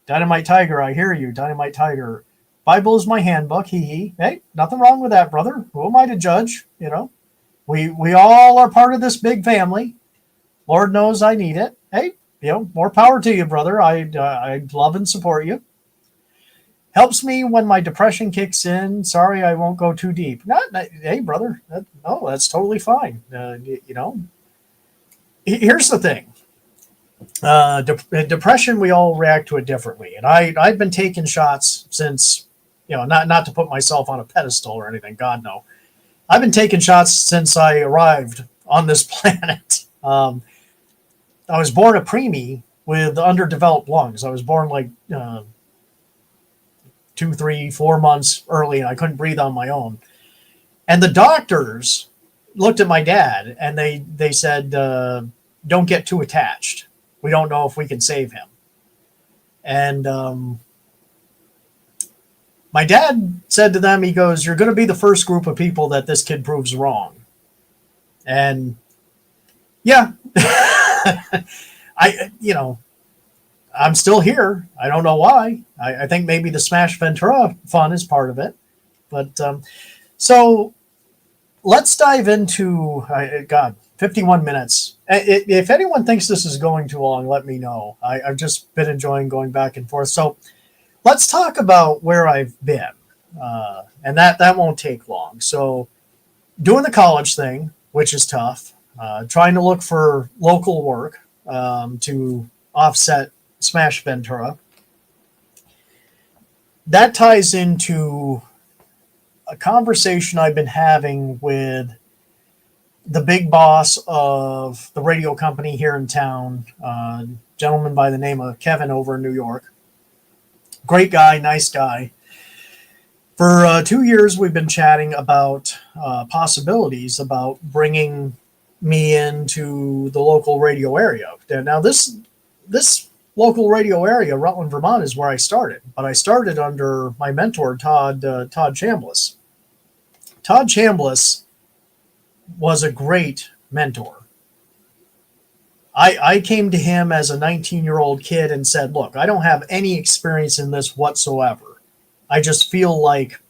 Dynamite Tiger, I hear you. Dynamite Tiger. Bible is my handbook. Hee hee. Hey, nothing wrong with that, brother. Who am I to judge? You know, we all are part of this big family. Lord knows I need it. Hey, more power to you, brother. I love and support you. Helps me when my depression kicks in. Sorry, I won't go too deep. Hey, brother. No, that's totally fine. Here's the thing. Depression, we all react to it differently. And I've been taking shots since, not to put myself on a pedestal or anything. God, no. I've been taking shots since I arrived on this planet. I was born a preemie with underdeveloped lungs. I was born like 2, 3, 4 months early, and I couldn't breathe on my own. And the doctors looked at my dad, and they said, don't get too attached. We don't know if we can save him. And my dad said to them, he goes, you're going to be the first group of people that this kid proves wrong. And yeah, I'm still here. I don't know why. I think maybe the Smash Ventura fun is part of it. But so let's dive into, 51 minutes. If anyone thinks this is going too long, let me know. I've just been enjoying going back and forth. So let's talk about where I've been. And that won't take long. So doing the college thing, which is tough, trying to look for local work to offset Smash Ventura. That ties into a conversation I've been having with the big boss of the radio company here in town, a gentleman by the name of Kevin over in New York. Great guy, nice guy. For 2 years, we've been chatting about possibilities about bringing me into the local radio area. Now, this local radio area, Rutland, Vermont, is where I started. But I started under my mentor, Todd Chambliss. Todd Chambliss was a great mentor. I came to him as a 19-year-old kid and said, look, I don't have any experience in this whatsoever. I just feel like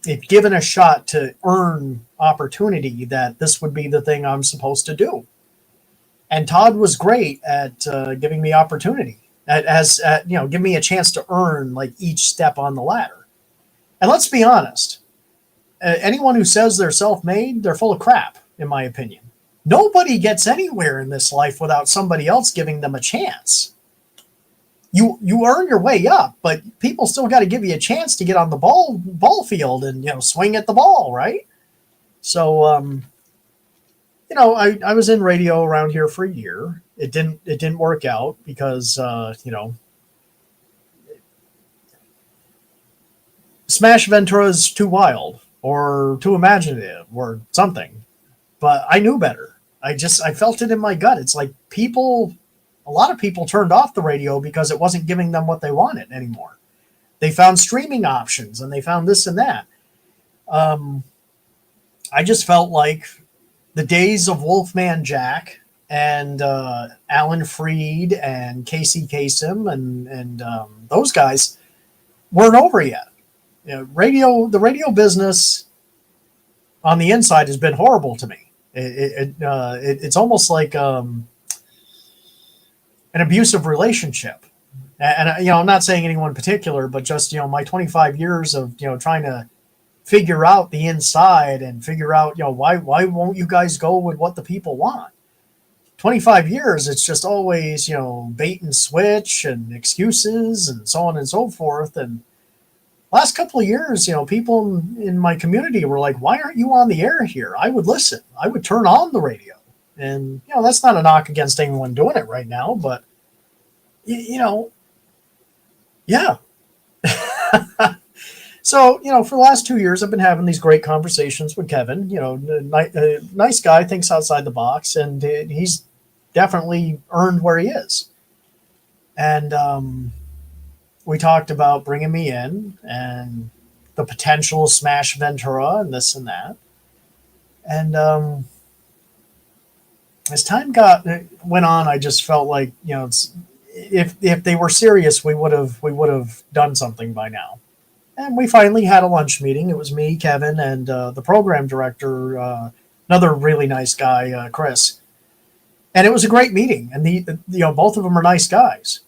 if given a shot to earn opportunity, that this would be the thing I'm supposed to do. And Todd was great at giving me opportunity, giving me a chance to earn like each step on the ladder. And let's be honest, anyone who says they're self-made, they're full of crap, in my opinion. Nobody gets anywhere in this life without somebody else giving them a chance. You earn your way up, but people still got to give you a chance to get on the ball field and swing at the ball, right? So I was in radio around here for a year. It didn't work out because Smash Ventura is too wild or too imaginative or something. But I knew better. I felt it in my gut. It's like a lot of people turned off the radio because it wasn't giving them what they wanted anymore. They found streaming options and they found this and that. I just felt like the days of Wolfman Jack and Alan Freed and Casey Kasem and those guys weren't over yet. The radio business on the inside has been horrible to me. It's almost like an abusive relationship. And I'm not saying anyone in particular, but just, my 25 years of, trying to figure out the inside and figure out, why won't you guys go with what the people want? 25 years, it's just always, bait and switch and excuses and so on and so forth. And last couple of years, people in my community were like, why aren't you on the air here? I would listen. I would turn on the radio. And, that's not a knock against anyone doing it right now, but, yeah. So, for the last 2 years, I've been having these great conversations with Kevin. Nice guy, thinks outside the box, and he's definitely earned where he is. And we talked about bringing me in and the potential of Smash Ventura and this and that. And as time went on, I just felt like if they were serious, we would have done something by now. And we finally had a lunch meeting. It was me, Kevin, and the program director, another really nice guy, Chris. And it was a great meeting. And both of them are nice guys.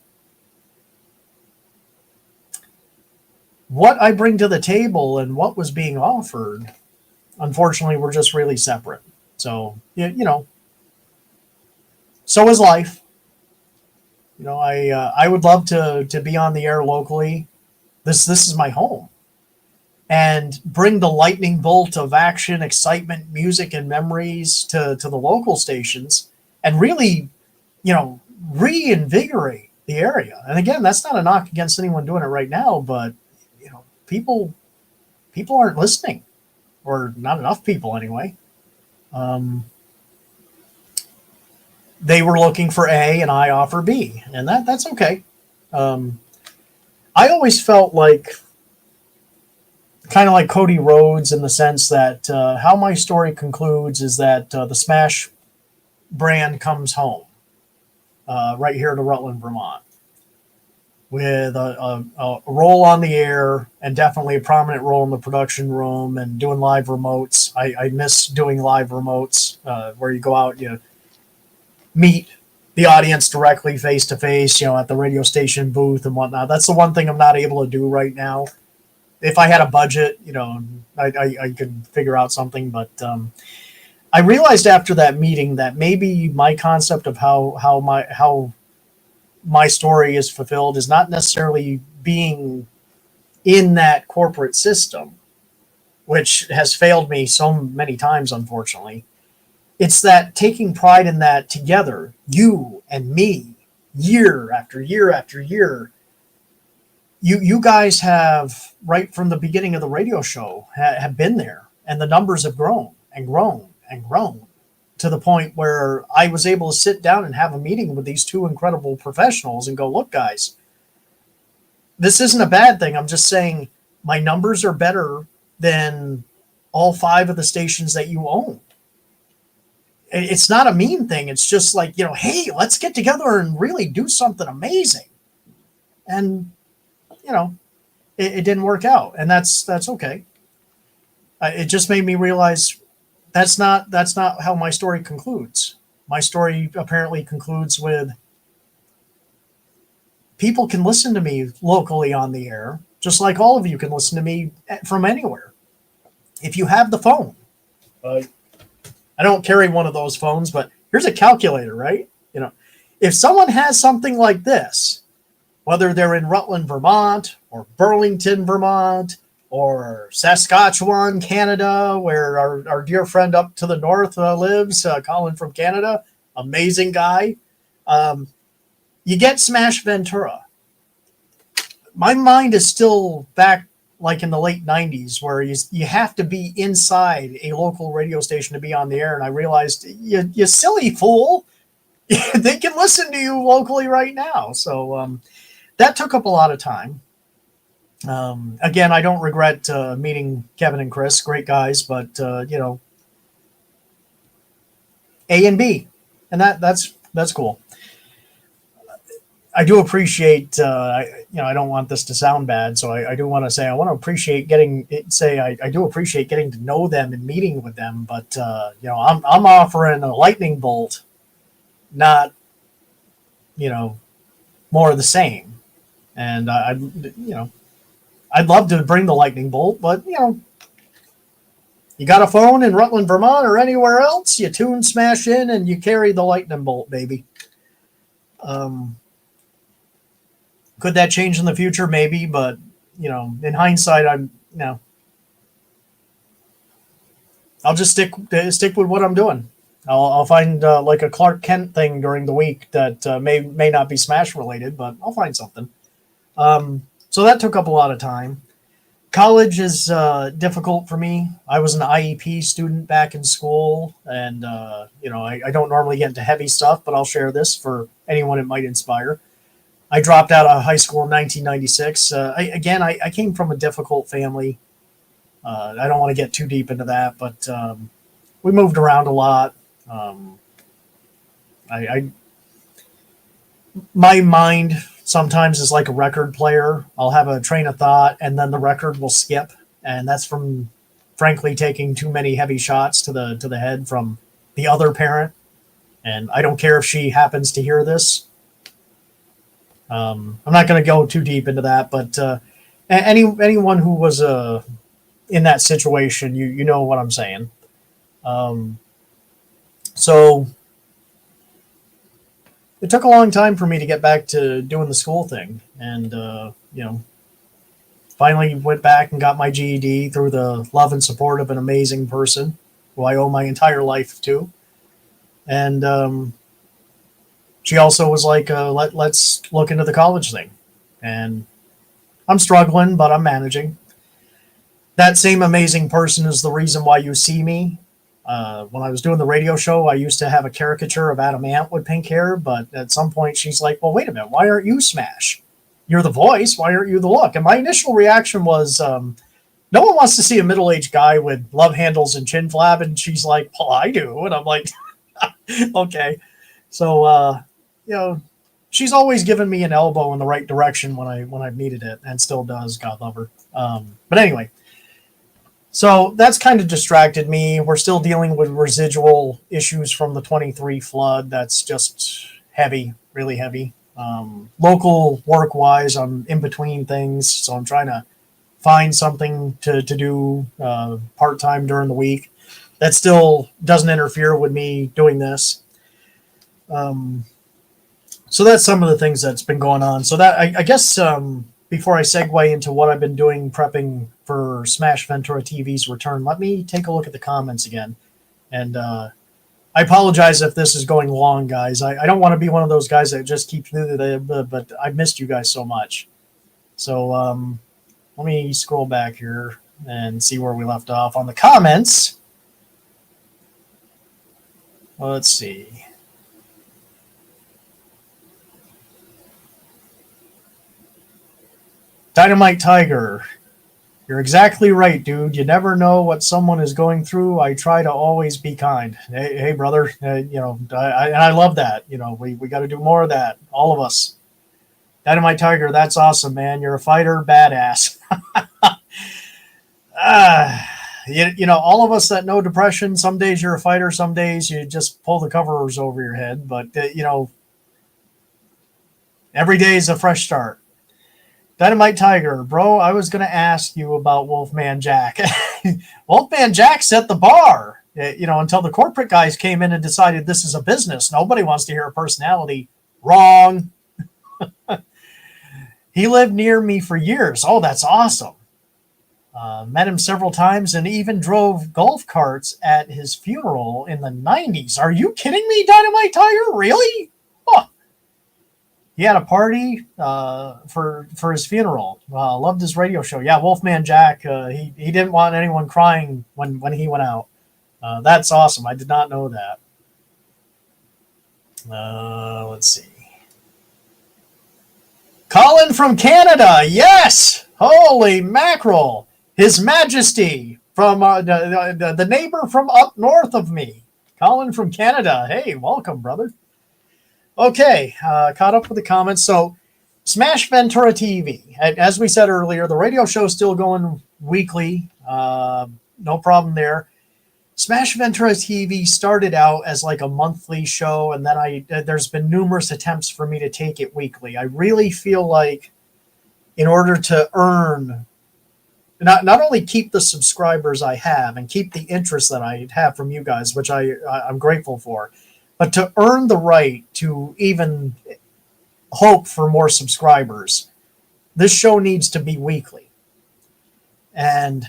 What I bring to the table and what was being offered, unfortunately, were just really separate. So so is life. I would love to be on the air locally. This is my home, and bring the lightning bolt of action, excitement, music, and memories to the local stations, and really, reinvigorate the area. And again, that's not a knock against anyone doing it right now, but people aren't listening, or not enough people anyway. They were looking for A, and I offer B, and that's okay. I always felt kind of like Cody Rhodes, in the sense that how my story concludes is that the Smash brand comes home right here to Rutland, Vermont, with a role on the air, and definitely a prominent role in the production room and doing live remotes. I miss doing live remotes where you go out, meet the audience directly face to face, at the radio station booth and whatnot. That's the one thing I'm not able to do right now. If I had a budget, I could figure out something. But I realized after that meeting that maybe my concept of how my story is fulfilled is not necessarily being in that corporate system, which has failed me so many times, unfortunately. It's that taking pride in that together, you and me, year after year after year. You guys have, right from the beginning of the radio show, have been there, and the numbers have grown and grown and grown to the point where I was able to sit down and have a meeting with these two incredible professionals and go, look, guys, this isn't a bad thing. I'm just saying my numbers are better than all 5 of the stations that you own. It's not a mean thing. It's just like, hey, let's get together and really do something amazing. And, it didn't work out, and that's okay. It just made me realize that's not how my story concludes. My story apparently concludes with people can listen to me locally on the air, just like all of you can listen to me from anywhere. If you have the phone, I don't carry one of those phones, but here's a calculator, right? If someone has something like this, whether they're in Rutland, Vermont, or Burlington, Vermont, or Saskatchewan, Canada, where our dear friend up to the north lives, Colin from Canada, amazing guy. You get Smash Ventura. My mind is still back like in the late 90s, where you have to be inside a local radio station to be on the air. And I realized, you silly fool, they can listen to you locally right now. So that took up a lot of time. Again, I don't regret meeting Kevin and Chris, great guys, but A and B, and that's cool. I do appreciate, I don't want this to sound bad, so I do want to say I want to appreciate I do appreciate getting to know them and meeting with them, but I'm offering a lightning bolt, not more of the same. And I'd love to bring the lightning bolt, but you got a phone in Rutland, Vermont, or anywhere else, you tune Smash in and you carry the lightning bolt, baby. Could that change in the future? Maybe, but in hindsight, I'll just stick with what I'm doing. I'll find like a Clark Kent thing during the week that may not be Smash related, but I'll find something. So So that took up a lot of time. College is difficult for me. I was an IEP student back in school, and I don't normally get into heavy stuff, but I'll share this for anyone it might inspire. I dropped out of high school in 1996. I came from a difficult family. I don't want to get too deep into that, but we moved around a lot. My mind sometimes is like a record player. I'll have a train of thought, and then the record will skip, and that's from, frankly, taking too many heavy shots to the head from the other parent. And I don't care if she happens to hear this. I'm not going to go too deep into that, but anyone who was in that situation, you know what I'm saying. So it took a long time for me to get back to doing the school thing, and finally went back and got my GED through the love and support of an amazing person who I owe my entire life to. And she also was like, let's look into the college thing. And I'm struggling, but I'm managing. That same amazing person is the reason why you see me. When I was doing the radio show, I used to have a caricature of Adam Ant with pink hair, but at some point she's like, well, wait a minute, why aren't you Smash? You're the voice, why aren't you the look? And my initial reaction was, no one wants to see a middle-aged guy with love handles and chin flab, and she's like, well, I do. And I'm like, okay. So, she's always given me an elbow in the right direction when I've needed it, and still does, God love her. But anyway, so that's kind of distracted me. We're still dealing with residual issues from the 23 flood. That's just heavy, really heavy. Local work-wise, I'm in between things, so I'm trying to find something to do part-time during the week that still doesn't interfere with me doing this. So that's some of the things that's been going on. So that I guess before I segue into what I've been doing prepping for Smash Ventura TV's return, let me take a look at the comments again. And I apologize if this is going long, guys. I don't want to be one of those guys that just keeps but I missed you guys so much. So let me scroll back here and see where we left off on the comments. Let's see. Dynamite Tiger, you're exactly right, dude. You never know what someone is going through. I try to always be kind. Hey brother, I love that. We got to do more of that. All of us. Dynamite Tiger, that's awesome, man. You're a fighter, badass. All of us that know depression, some days you're a fighter, some days you just pull the covers over your head. But, every day is a fresh start. Dynamite Tiger, bro, I was going to ask you about Wolfman Jack. Wolfman Jack set the bar, until the corporate guys came in and decided this is a business. Nobody wants to hear a personality. Wrong. He lived near me for years. Oh, that's awesome. Met him several times and even drove golf carts at his funeral in the 90s. Are you kidding me, Dynamite Tiger? Really? Huh. He had a party for his funeral. Loved his radio show. Yeah, Wolfman Jack, he didn't want anyone crying when he went out. That's awesome. I did not know that. Let's see. Colin from Canada. Yes! Holy mackerel. His Majesty from the neighbor from up north of me. Colin from Canada. Hey, welcome, brother. Okay, caught up with the comments. So, Smash Ventura TV. As we said earlier, the radio show is still going weekly. No problem there. Smash Ventura TV started out as like a monthly show, and then there's been numerous attempts for me to take it weekly. I really feel like in order to earn, not only keep the subscribers I have and keep the interest that I have from you guys, which I'm grateful for, but to earn the right to even hope for more subscribers, this show needs to be weekly. And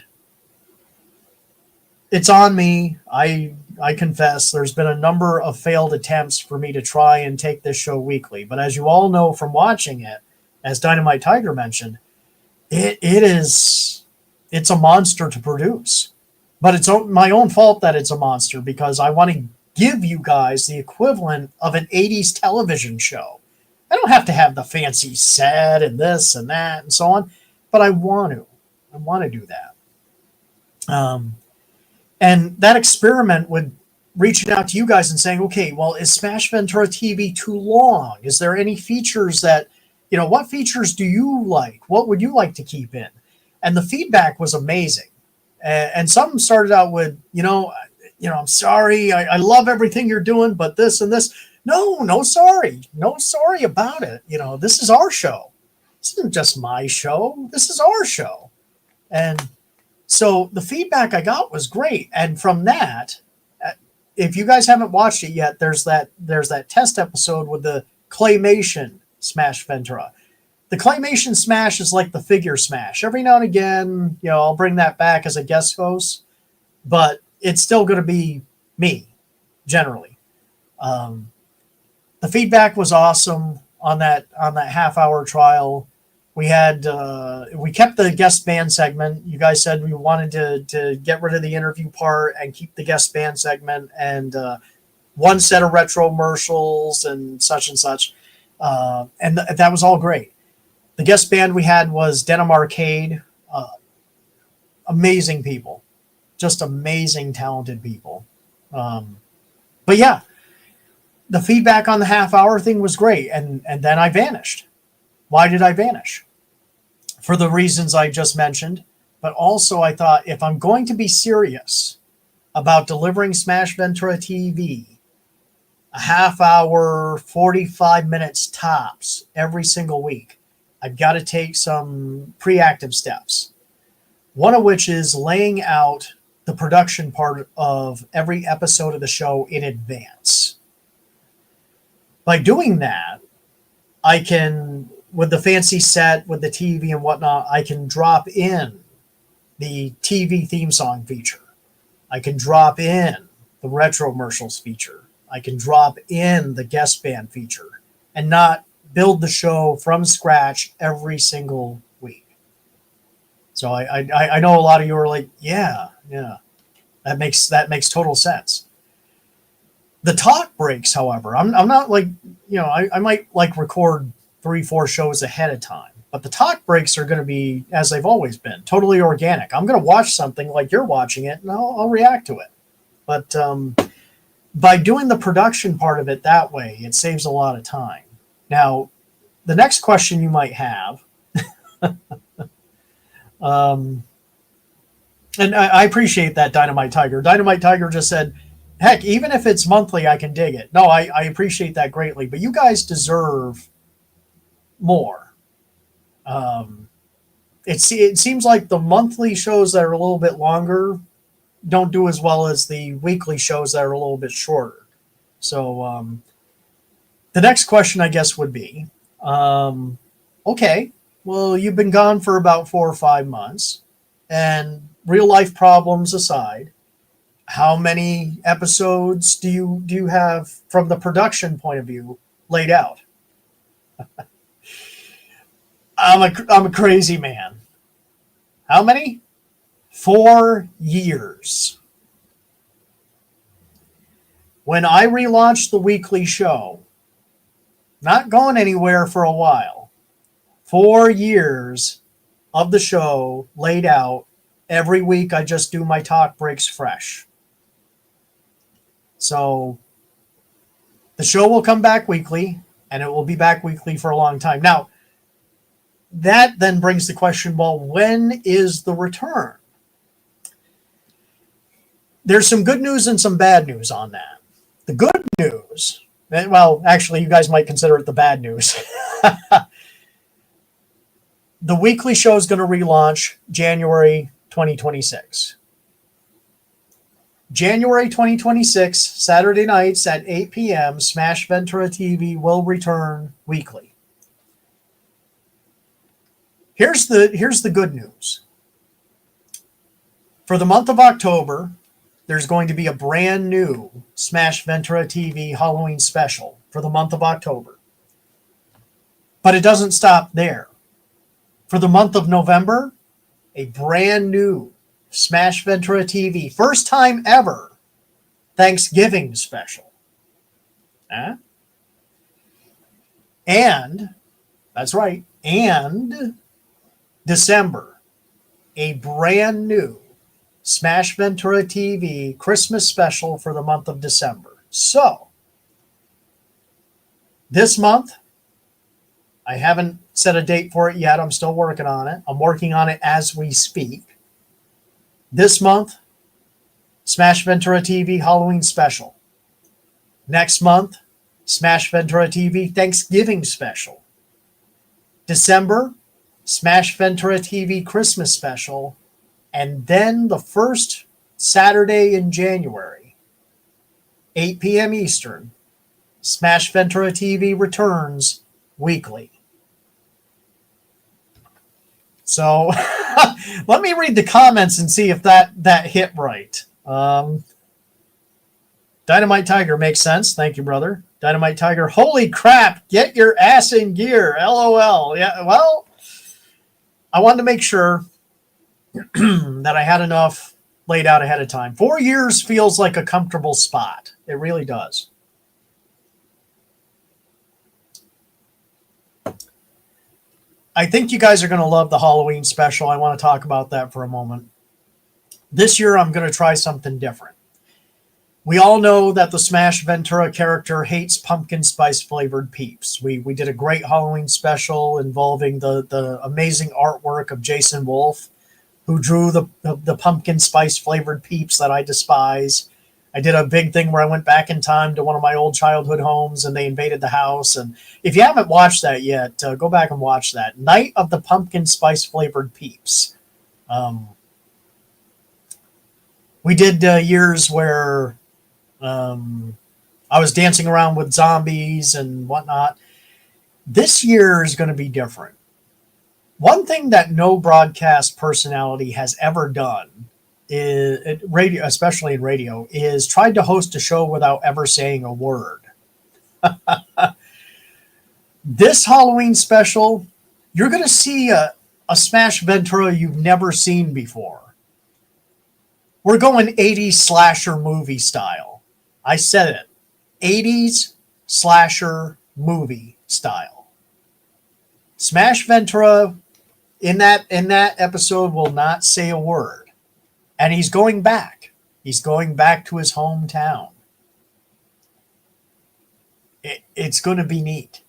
it's on me. I confess there's been a number of failed attempts for me to try and take this show weekly. But as you all know from watching it, as Dynamite Tiger mentioned, it's a monster to produce, but it's my own fault that it's a monster because I want to give you guys the equivalent of an 80s television show. I don't have to have the fancy set and this and that and so on, but I want to do that. And that experiment would reaching out to you guys and saying, okay, well, is Smash Ventura TV too long? Is there any features that, what features do you like? What would you like to keep in? And the feedback was amazing. And some started out with, I'm sorry, I love everything you're doing, but this and this. No sorry. No sorry about it. This is our show. This isn't just my show. This is our show. And so the feedback I got was great. And from that, if you guys haven't watched it yet, there's that test episode with the claymation Smash Ventura. The claymation Smash is like the figure Smash. Every now and again, I'll bring that back as a guest host, but it's still going to be me, generally. The feedback was awesome on that half-hour trial. We kept the guest band segment. You guys said we wanted to get rid of the interview part and keep the guest band segment and one set of retro commercials and such. And that was all great. The guest band we had was Denim Arcade. Amazing people. Just amazing, talented people. But yeah, the feedback on the half-hour thing was great. And then I vanished. Why did I vanish? For the reasons I just mentioned. But also I thought, if I'm going to be serious about delivering Smash Ventura TV, a half-hour, 45 minutes tops every single week, I've got to take some preactive steps. One of which is laying out the production part of every episode of the show in advance. By doing that, I can, with the fancy set, with the TV and whatnot, I can drop in the TV theme song feature. I can drop in the retro commercials feature. I can drop in the guest band feature and not build the show from scratch every single week. So I know a lot of you are like, yeah, that makes total sense. The talk breaks, however, I'm not like, I might like record 3-4 shows ahead of time, but the talk breaks are going to be, as they've always been, totally organic. I'm going to watch something like you're watching it and I'll react to it. But by doing the production part of it that way, it saves a lot of time. Now, the next question you might have, and I appreciate that, Dynamite Tiger. Dynamite Tiger just said, heck, even if it's monthly, I can dig it. No, I appreciate that greatly, but you guys deserve more. It seems like the monthly shows that are a little bit longer don't do as well as the weekly shows that are a little bit shorter. So the next question, I guess, would be, okay, well, you've been gone for about 4 or 5 months, and real life problems aside, how many episodes do you have from the production point of view laid out? I'm a crazy man. How many? 4 years. When I relaunched the weekly show, not going anywhere for a while, 4 years of the show laid out. Every week I just do my talk breaks fresh. So the show will come back weekly, and it will be back weekly for a long time. Now, that then brings the question, well, when is the return? There's some good news and some bad news on that. The good news, well, actually, you guys might consider it the bad news. The weekly show is going to relaunch January 2026. January 2026, Saturday nights at 8 p.m., Smash Ventura TV will return weekly. Here's the good news. For the month of October, there's going to be a brand new Smash Ventura TV Halloween special for the month of October. But it doesn't stop there. For the month of November, a brand new Smash Ventura TV, first time ever, Thanksgiving special. And, that's right, and December, a brand new Smash Ventura TV Christmas special for the month of December. So, this month, I haven't set a date for it yet. I'm still working on it. I'm working on it as we speak. This month, Smash Ventura TV Halloween special. Next month, Smash Ventura TV Thanksgiving special. December, Smash Ventura TV Christmas special. And then the first Saturday in January, 8 p.m. Eastern, Smash Ventura TV returns weekly. So let me read the comments and see if that hit right. Dynamite Tiger makes sense. Thank you, brother. Dynamite Tiger, holy crap, get your ass in gear. LOL. Yeah, well, I wanted to make sure that I had enough laid out ahead of time. 4 years feels like a comfortable spot. It really does. I think you guys are going to love the Halloween special. I want to talk about that for a moment. This year, I'm going to try something different. We all know that the Smash Ventura character hates pumpkin spice flavored peeps. We did a great Halloween special involving the amazing artwork of Jason Wolf, who drew the pumpkin spice flavored peeps that I despise. I did a big thing where I went back in time to one of my old childhood homes and they invaded the house. And if you haven't watched that yet, go back and watch that. Night of the Pumpkin Spice Flavored Peeps. We did years where I was dancing around with zombies and whatnot. This year is going to be different. One thing that no broadcast personality has ever done is radio, especially in radio, is tried to host a show without ever saying a word. This Halloween special, you're going to see a Smash Ventura you've never seen before. We're going 80s slasher movie style. I said it. 80s slasher movie style. Smash Ventura in that episode will not say a word. And he's going back. He's going back to his hometown. It's going to be neat.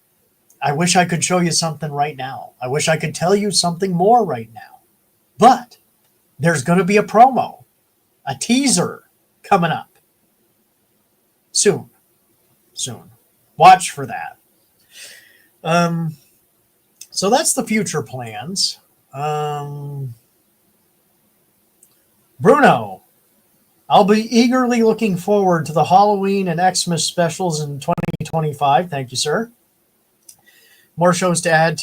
I wish I could show you something right now. I wish I could tell you something more right now. But there's going to be a promo, a teaser coming up. Soon. Watch for that. So that's the future plans. Bruno, I'll be eagerly looking forward to the Halloween and Xmas specials in 2025. Thank you, sir. More shows to add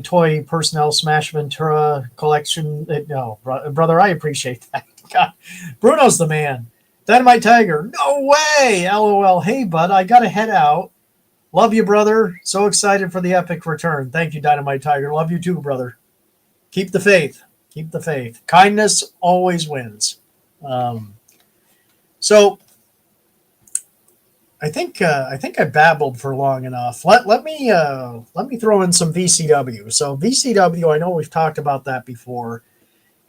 toy personnel Smash Ventura collection. No, brother, I appreciate that. God, Bruno's the man. Dynamite Tiger, no way. LOL. Hey, bud, I got to head out. Love you, brother. So excited for the epic return. Thank you, Dynamite Tiger. Love you too, brother. Keep the faith. Keep the faith. Kindness always wins. So I think I babbled for long enough. Let me throw in some VCW. So VCW, I know we've talked about that before,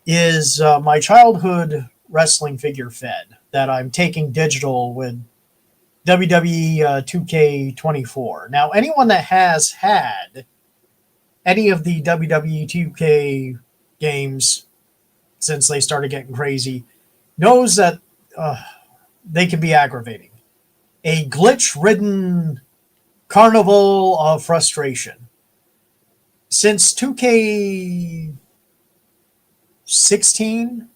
is my childhood wrestling figure fed that I'm taking digital with WWE 2K24. Now, anyone that has had any of the WWE 2K games since they started getting crazy knows that they can be aggravating. A glitch-ridden carnival of frustration. Since 2K16,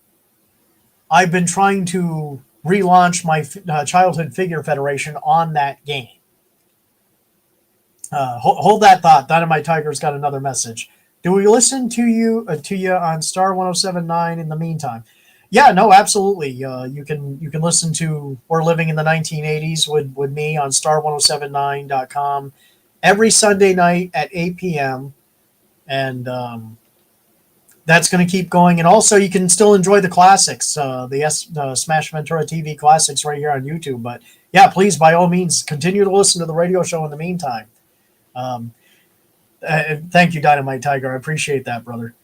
I've been trying to relaunch my childhood figure federation on that game. Hold that thought. Dynamite Tiger's got another message. Do we listen to you on Star 107.9 in the meantime? Yeah, no, absolutely. You can listen to We're Living in the 1980s with me on star1079.com every Sunday night at 8 p.m. And that's going to keep going. And also, you can still enjoy the classics, the Smash Ventura TV classics right here on YouTube. But yeah, please, by all means, continue to listen to the radio show in the meantime. Thank you, Dynamite Tiger. I appreciate that, brother.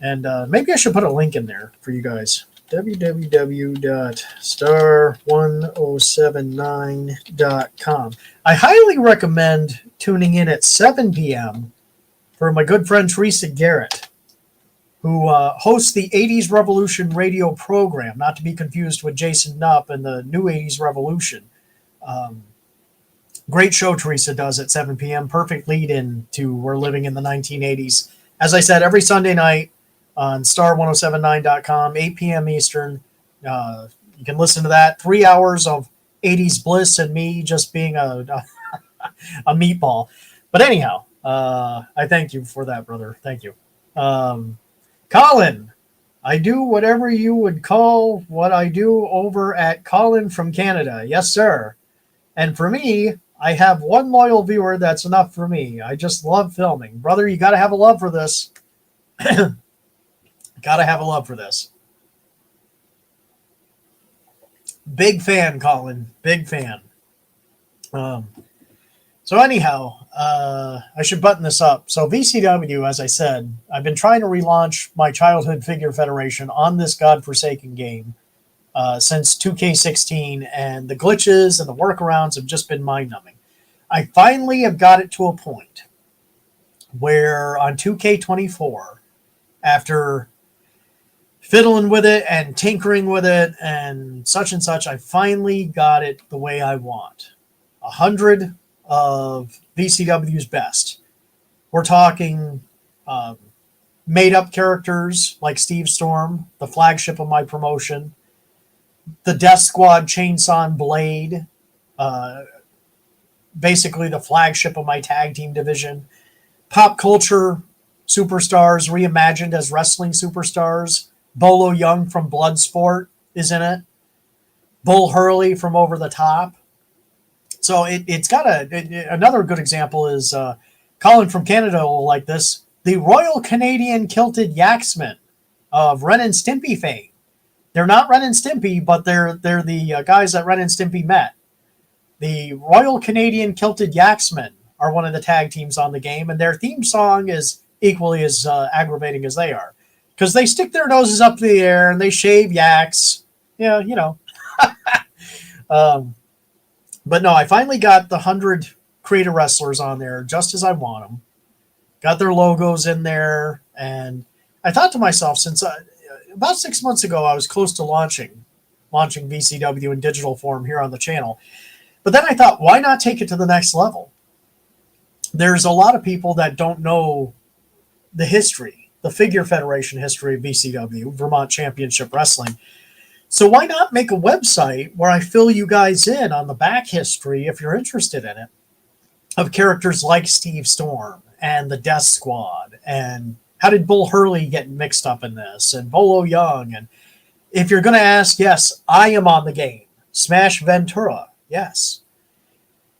And maybe I should put a link in there for you guys. www.star1079.com. I highly recommend tuning in at 7 p.m. for my good friend Teresa Garrett, who hosts the 80s Revolution radio program, not to be confused with Jason Knupp and the New 80s Revolution. Great show Teresa does at 7 p.m. Perfect lead-in to We're Living in the 1980s. As I said, every Sunday night on star1079.com, 8 p.m. Eastern. You can listen to that. 3 hours of 80s bliss and me just being a meatball. But anyhow, I thank you for that, brother. Thank you. Colin, I do whatever you would call what I do over at Colin from Canada. Yes, sir. And for me, I have one loyal viewer. That's enough for me. I just love filming. Brother, you got to have a love for this. Got to have a love for this. Big fan, Colin. Big fan. So anyhow, I should button this up. So VCW, as I said, I've been trying to relaunch my childhood figure federation on this godforsaken game since 2K16, and the glitches and the workarounds have just been mind-numbing. I finally have got it to a point where on 2K24, after fiddling with it and tinkering with it and such, I finally got it the way I want. 100 of VCW's best. We're talking made-up characters like Steve Storm, the flagship of my promotion, the Death Squad Chainsaw and Blade, basically the flagship of my tag team division, pop culture superstars reimagined as wrestling superstars. Bolo Young from Bloodsport is in it. Bull Hurley from Over the Top. So it's got another good example is Colin from Canada will like this. The Royal Canadian Kilted Yaxmen of Ren and Stimpy fame. They're not Ren and Stimpy, but they're the guys that Ren and Stimpy met. The Royal Canadian Kilted Yaxmen are one of the tag teams on the game, and their theme song is equally as aggravating as they are. Because they stick their noses up in the air and they shave yaks. Yeah, you know. But no, I finally got the 100 creator wrestlers on there just as I want them. Got their logos in there. And I thought to myself, since about 6 months ago, I was close to launching VCW in digital form here on the channel. But then I thought, why not take it to the next level? There's a lot of people that don't know the history, the figure federation history of VCW, Vermont Championship Wrestling. So why not make a website where I fill you guys in on the back history, if you're interested in it, of characters like Steve Storm and the Death Squad, and how did Bull Hurley get mixed up in this, and Bolo Young. And if you're going to ask, yes, I am on the game. Smash Ventura, yes.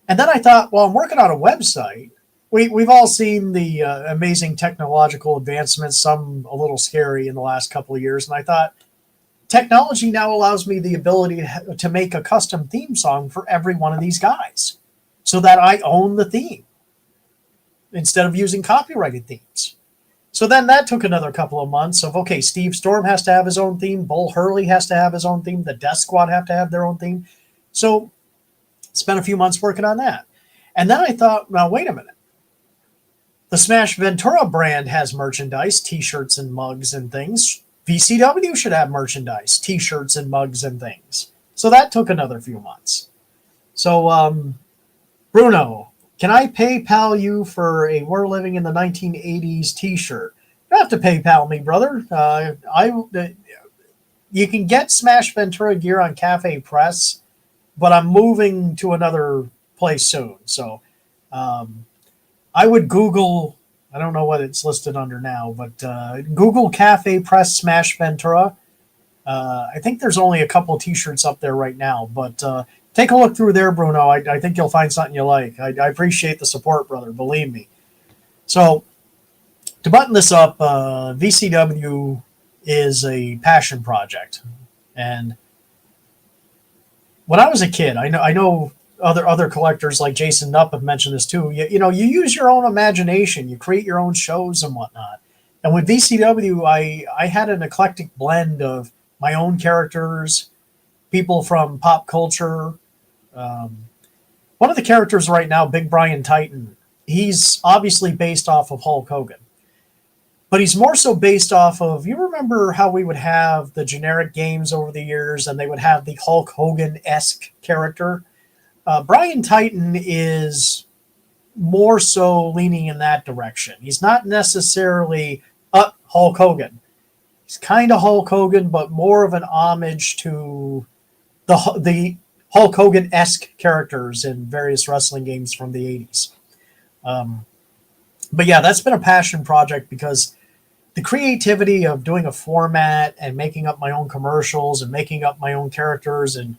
And then I thought, well, I'm working on a website. We've all seen the amazing technological advancements, some a little scary in the last couple of years. And I thought, technology now allows me the ability to make a custom theme song for every one of these guys so that I own the theme instead of using copyrighted themes. So then that took another couple of months of, okay, Steve Storm has to have his own theme. Bull Hurley has to have his own theme. The Death Squad have to have their own theme. So spent a few months working on that. And then I thought, now, wait a minute. The Smash Ventura brand has merchandise, T-shirts and mugs and things. VCW should have merchandise, T-shirts and mugs and things. So that took another few months. So, Bruno, can I PayPal you for a We're Living in the 1980s T-shirt? You don't have to PayPal me, brother. You can get Smash Ventura gear on Cafe Press, but I'm moving to another place soon. So I would Google, I don't know what it's listed under now, but Google Cafe Press Smash Ventura. I think there's only a couple of T-shirts up there right now, but take a look through there, Bruno. I think you'll find something you like. I appreciate the support, brother. Believe me. So to button this up, VCW is a passion project, and when I was a kid, I know other collectors like Jason Knupp have mentioned this too. You use your own imagination, you create your own shows and whatnot. And with VCW, I had an eclectic blend of my own characters, people from pop culture. Um, One of the characters right now, Big Brian Titan, he's obviously based off of Hulk Hogan. But he's more so based off of, you remember how we would have the generic games over the years and they would have the Hulk Hogan-esque character? Brian Titan is more so leaning in that direction. He's not necessarily Hulk Hogan. He's kind of Hulk Hogan, but more of an homage to the Hulk Hogan-esque characters in various wrestling games from the 80s. But yeah, that's been a passion project because the creativity of doing a format and making up my own commercials and making up my own characters and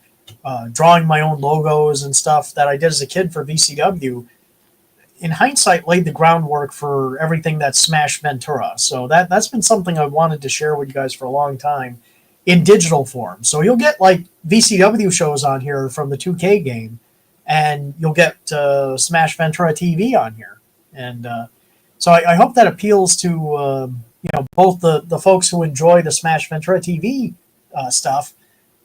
drawing my own logos and stuff that I did as a kid for VCW, in hindsight, laid the groundwork for everything that's Smash Ventura. So that's been something I wanted to share with you guys for a long time in digital form. So you'll get like VCW shows on here from the 2K game, and you'll get Smash Ventura TV on here. And so I hope that appeals to both the folks who enjoy the Smash Ventura TV stuff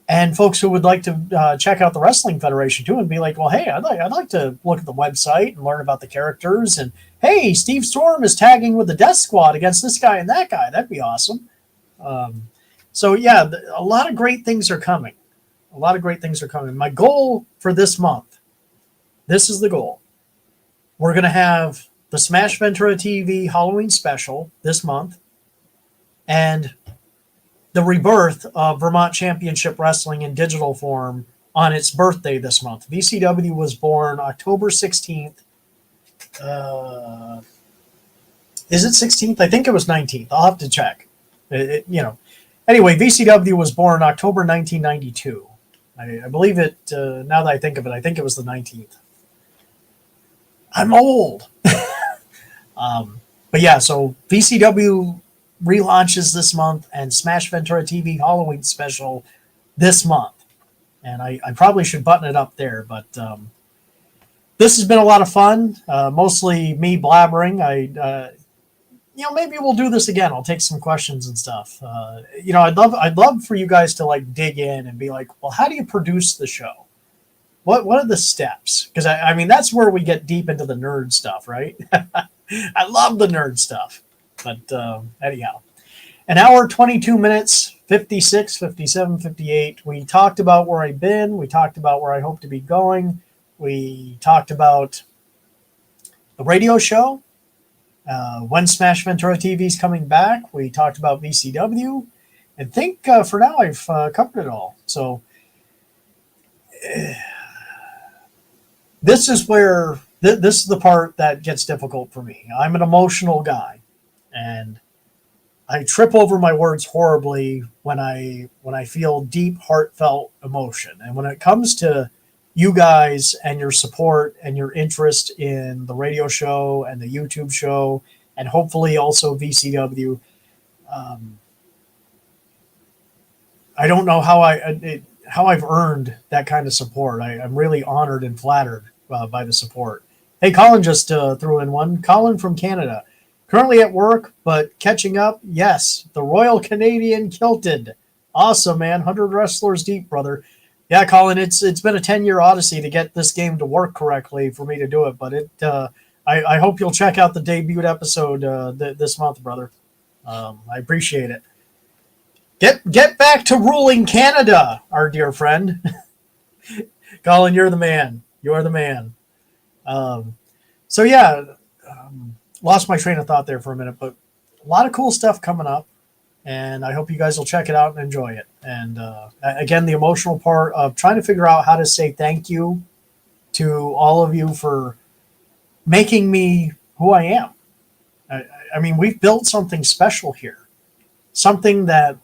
and folks who would like to check out the Wrestling Federation too and be like, well, hey, I'd like to look at the website and learn about the characters. And hey, Steve Storm is tagging with the Death Squad against this guy and that guy. That'd be awesome. So yeah, a lot of great things are coming. A lot of great things are coming. My goal for this month, this is the goal. We're going to have the Smash Ventura TV Halloween special this month and the rebirth of Vermont Championship Wrestling in digital form on its birthday this month. VCW was born October 16th. Is it 16th? I think it was 19th. I'll have to check. Anyway, VCW was born October 1992. I believe it, now that I think of it, I think it was the 19th. I'm old. But yeah, so VCW relaunches this month and Smash Ventura TV Halloween special this month. And I probably should button it up there, but this has been a lot of fun. Mostly me blabbering. Maybe we'll do this again. I'll take some questions and stuff. I'd love for you guys to like dig in and be like, well, how do you produce the show? What are the steps? Because I mean, that's where we get deep into the nerd stuff, right? I love the nerd stuff. But anyhow, an hour, 22 minutes, 56, 57, 58. We talked about where I've been. We talked about where I hope to be going. We talked about the radio show. When Smash Ventura TV is coming back. We talked about VCW. I think for now I've covered it all. So this is where this is the part that gets difficult for me. I'm an emotional guy, and I trip over my words horribly when I feel deep, heartfelt emotion. And when it comes to you guys and your support and your interest in the radio show and the YouTube show, and hopefully also VCW, I don't know how I've earned that kind of support. I'm really honored and flattered by the support. Hey, Colin just threw in one. Colin from Canada. Currently at work, but catching up. Yes, the Royal Canadian Kilted. Awesome, man. 100 wrestlers deep, brother. Yeah, Colin, it's been a 10-year odyssey to get this game to work correctly for me to do it, but I hope you'll check out the debut episode this month, brother. I appreciate it. Get back to ruling Canada, our dear friend. Colin, you're the man. You're the man. So yeah, lost my train of thought there for a minute, but a lot of cool stuff coming up. And I hope you guys will check it out and enjoy it. And again, the emotional part of trying to figure out how to say thank you to all of you for making me who I am. I mean, we've built something special here. Something that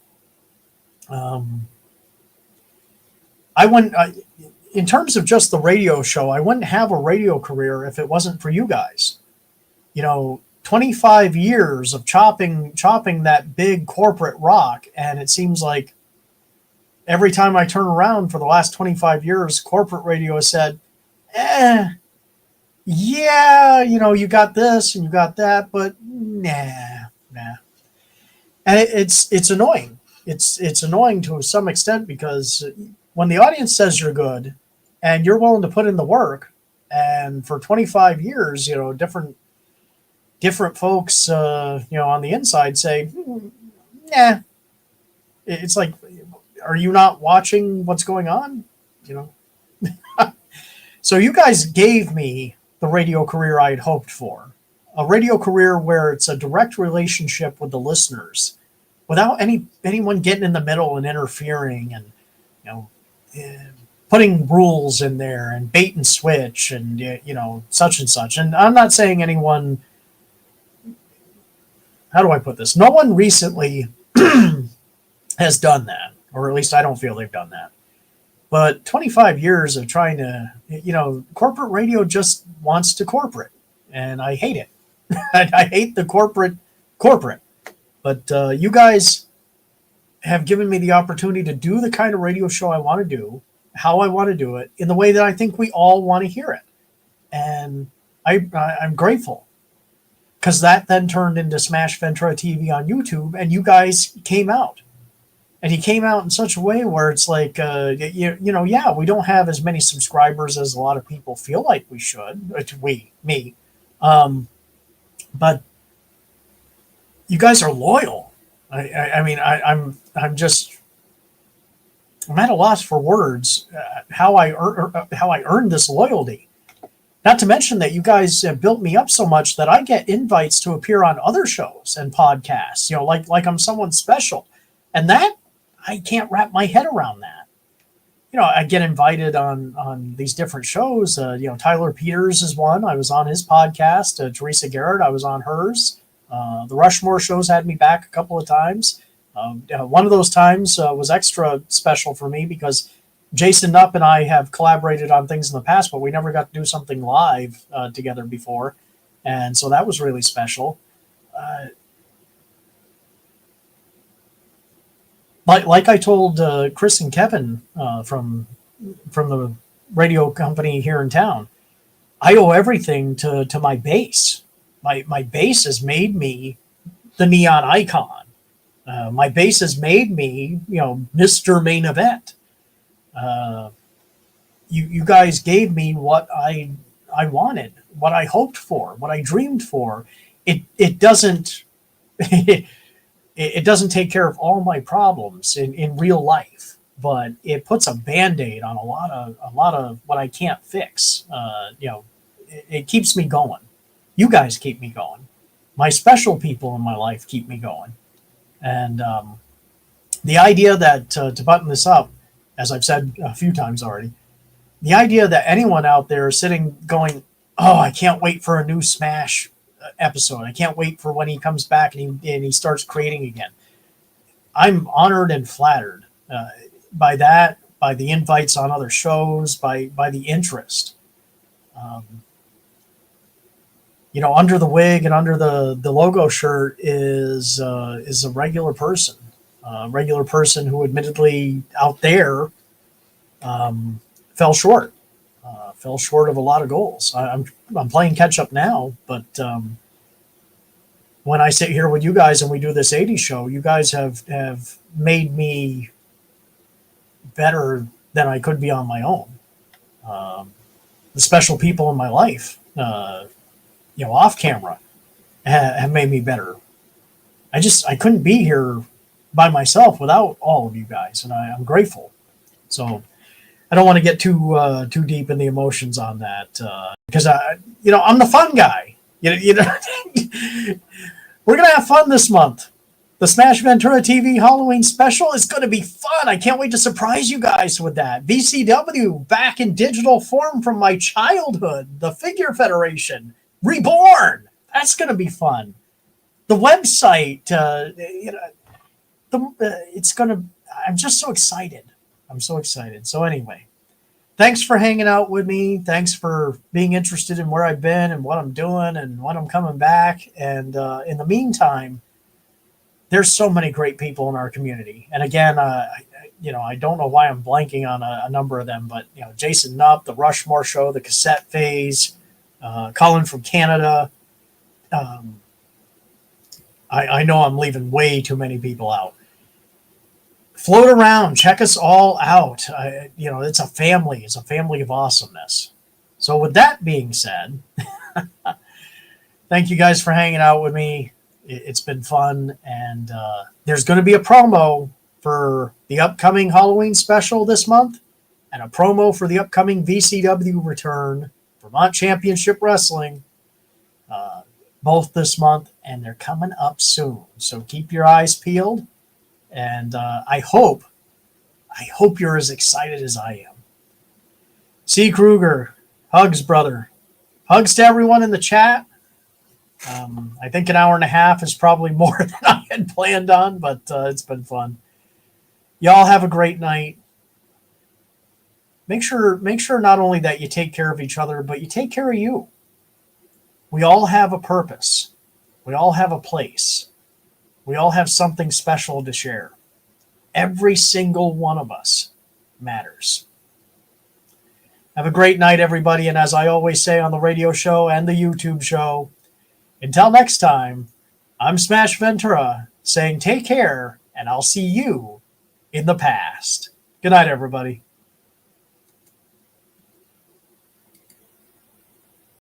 in terms of just the radio show, I wouldn't have a radio career if it wasn't for you guys. 25 years of chopping that big corporate rock, and it seems like every time I turn around for the last 25 years, corporate radio has said, yeah, you got this and you got that, but nah. And it's annoying. It's annoying to some extent, because when the audience says you're good and you're willing to put in the work, and for 25 years, different folks, on the inside say, nah. It's like, are you not watching what's going on? So you guys gave me the radio career I had hoped for, a radio career where it's a direct relationship with the listeners, without anyone getting in the middle and interfering, and putting rules in there and bait and switch and such and such. And I'm not saying anyone. How do I put this? No one recently has done that, or at least I don't feel they've done that. But 25 years of trying to, corporate radio just wants to corporate, and I hate it. I hate the corporate. But you guys have given me the opportunity to do the kind of radio show I want to do, how I want to do it, in the way that I think we all want to hear it. And I'm grateful, because that then turned into Smash Ventura TV on YouTube, and you guys came out. And he came out in such a way where it's like, yeah, we don't have as many subscribers as a lot of people feel like we should. Me. But you guys are loyal. I'm at a loss for words how I earned this loyalty. Not to mention that you guys have built me up so much that I get invites to appear on other shows and podcasts. Like I'm someone special, and that I can't wrap my head around that. I get invited on these different shows. Tyler Peters is one. I was on his podcast. Teresa Garrett, I was on hers. The Rushmore shows had me back a couple of times. One of those times was extra special for me because Jason Knupp and I have collaborated on things in the past, but we never got to do something live together before. And so that was really special. Like I told Chris and Kevin from the radio company here in town, I owe everything to my base. My base has made me the neon icon. My base has made me, Mr. Main Event. You guys gave me what I wanted, what I hoped for, what I dreamed for. It doesn't it doesn't take care of all my problems in real life, but it puts a Band-Aid on a lot of what I can't fix. It keeps me going. You guys keep me going. My special people in my life keep me going. And the idea that, to button this up, as I've said a few times already, the idea that anyone out there is sitting going, oh, I can't wait for a new Smash episode. I can't wait for when he comes back and he starts creating again. I'm honored and flattered by that, by the invites on other shows, by the interest. Under the wig and under the logo shirt is a regular person. Who admittedly out there fell short of a lot of goals. I'm playing catch up now, but when I sit here with you guys and we do this 80s show, you guys have made me better than I could be on my own. The special people in my life, off camera, have made me better. I couldn't be here by myself without all of you guys, and I'm grateful. So I don't want to get too deep in the emotions on that, because I'm the fun guy. We're gonna have fun this month. The Smash Ventura TV Halloween special is going to be fun. I can't wait to surprise you guys with that. VCW back in digital form from my childhood. The Figure Federation reborn. That's going to be fun. The website, it's going to. I'm just so excited. I'm so excited. So anyway, thanks for hanging out with me. Thanks for being interested in where I've been and what I'm doing and when I'm coming back. And in the meantime, there's so many great people in our community. And again, I don't know why I'm blanking on a number of them, but Jason Nupp, the Rushmore Show, the Cassette Phase, Colin from Canada. I know I'm leaving way too many people out. Float around, check us all out. It's a family. It's a family of awesomeness. So with that being said, thank you guys for hanging out with me. It's been fun, and there's going to be a promo for the upcoming Halloween special this month and a promo for the upcoming VCW return, Vermont Championship Wrestling, both this month, and they're coming up soon. So keep your eyes peeled, and I hope you're as excited as I am. C. Kruger, hugs, brother. Hugs to everyone in the chat. I think an hour and a half is probably more than I had planned on, but it's been fun. Y'all have a great night. Make sure not only that you take care of each other, but you take care of you. We all have a purpose. We all have a place. We all have something special to share. Every single one of us matters. Have a great night, everybody. And as I always say on the radio show and the YouTube show, until next time, I'm Smash Ventura saying take care, and I'll see you in the past. Good night, everybody.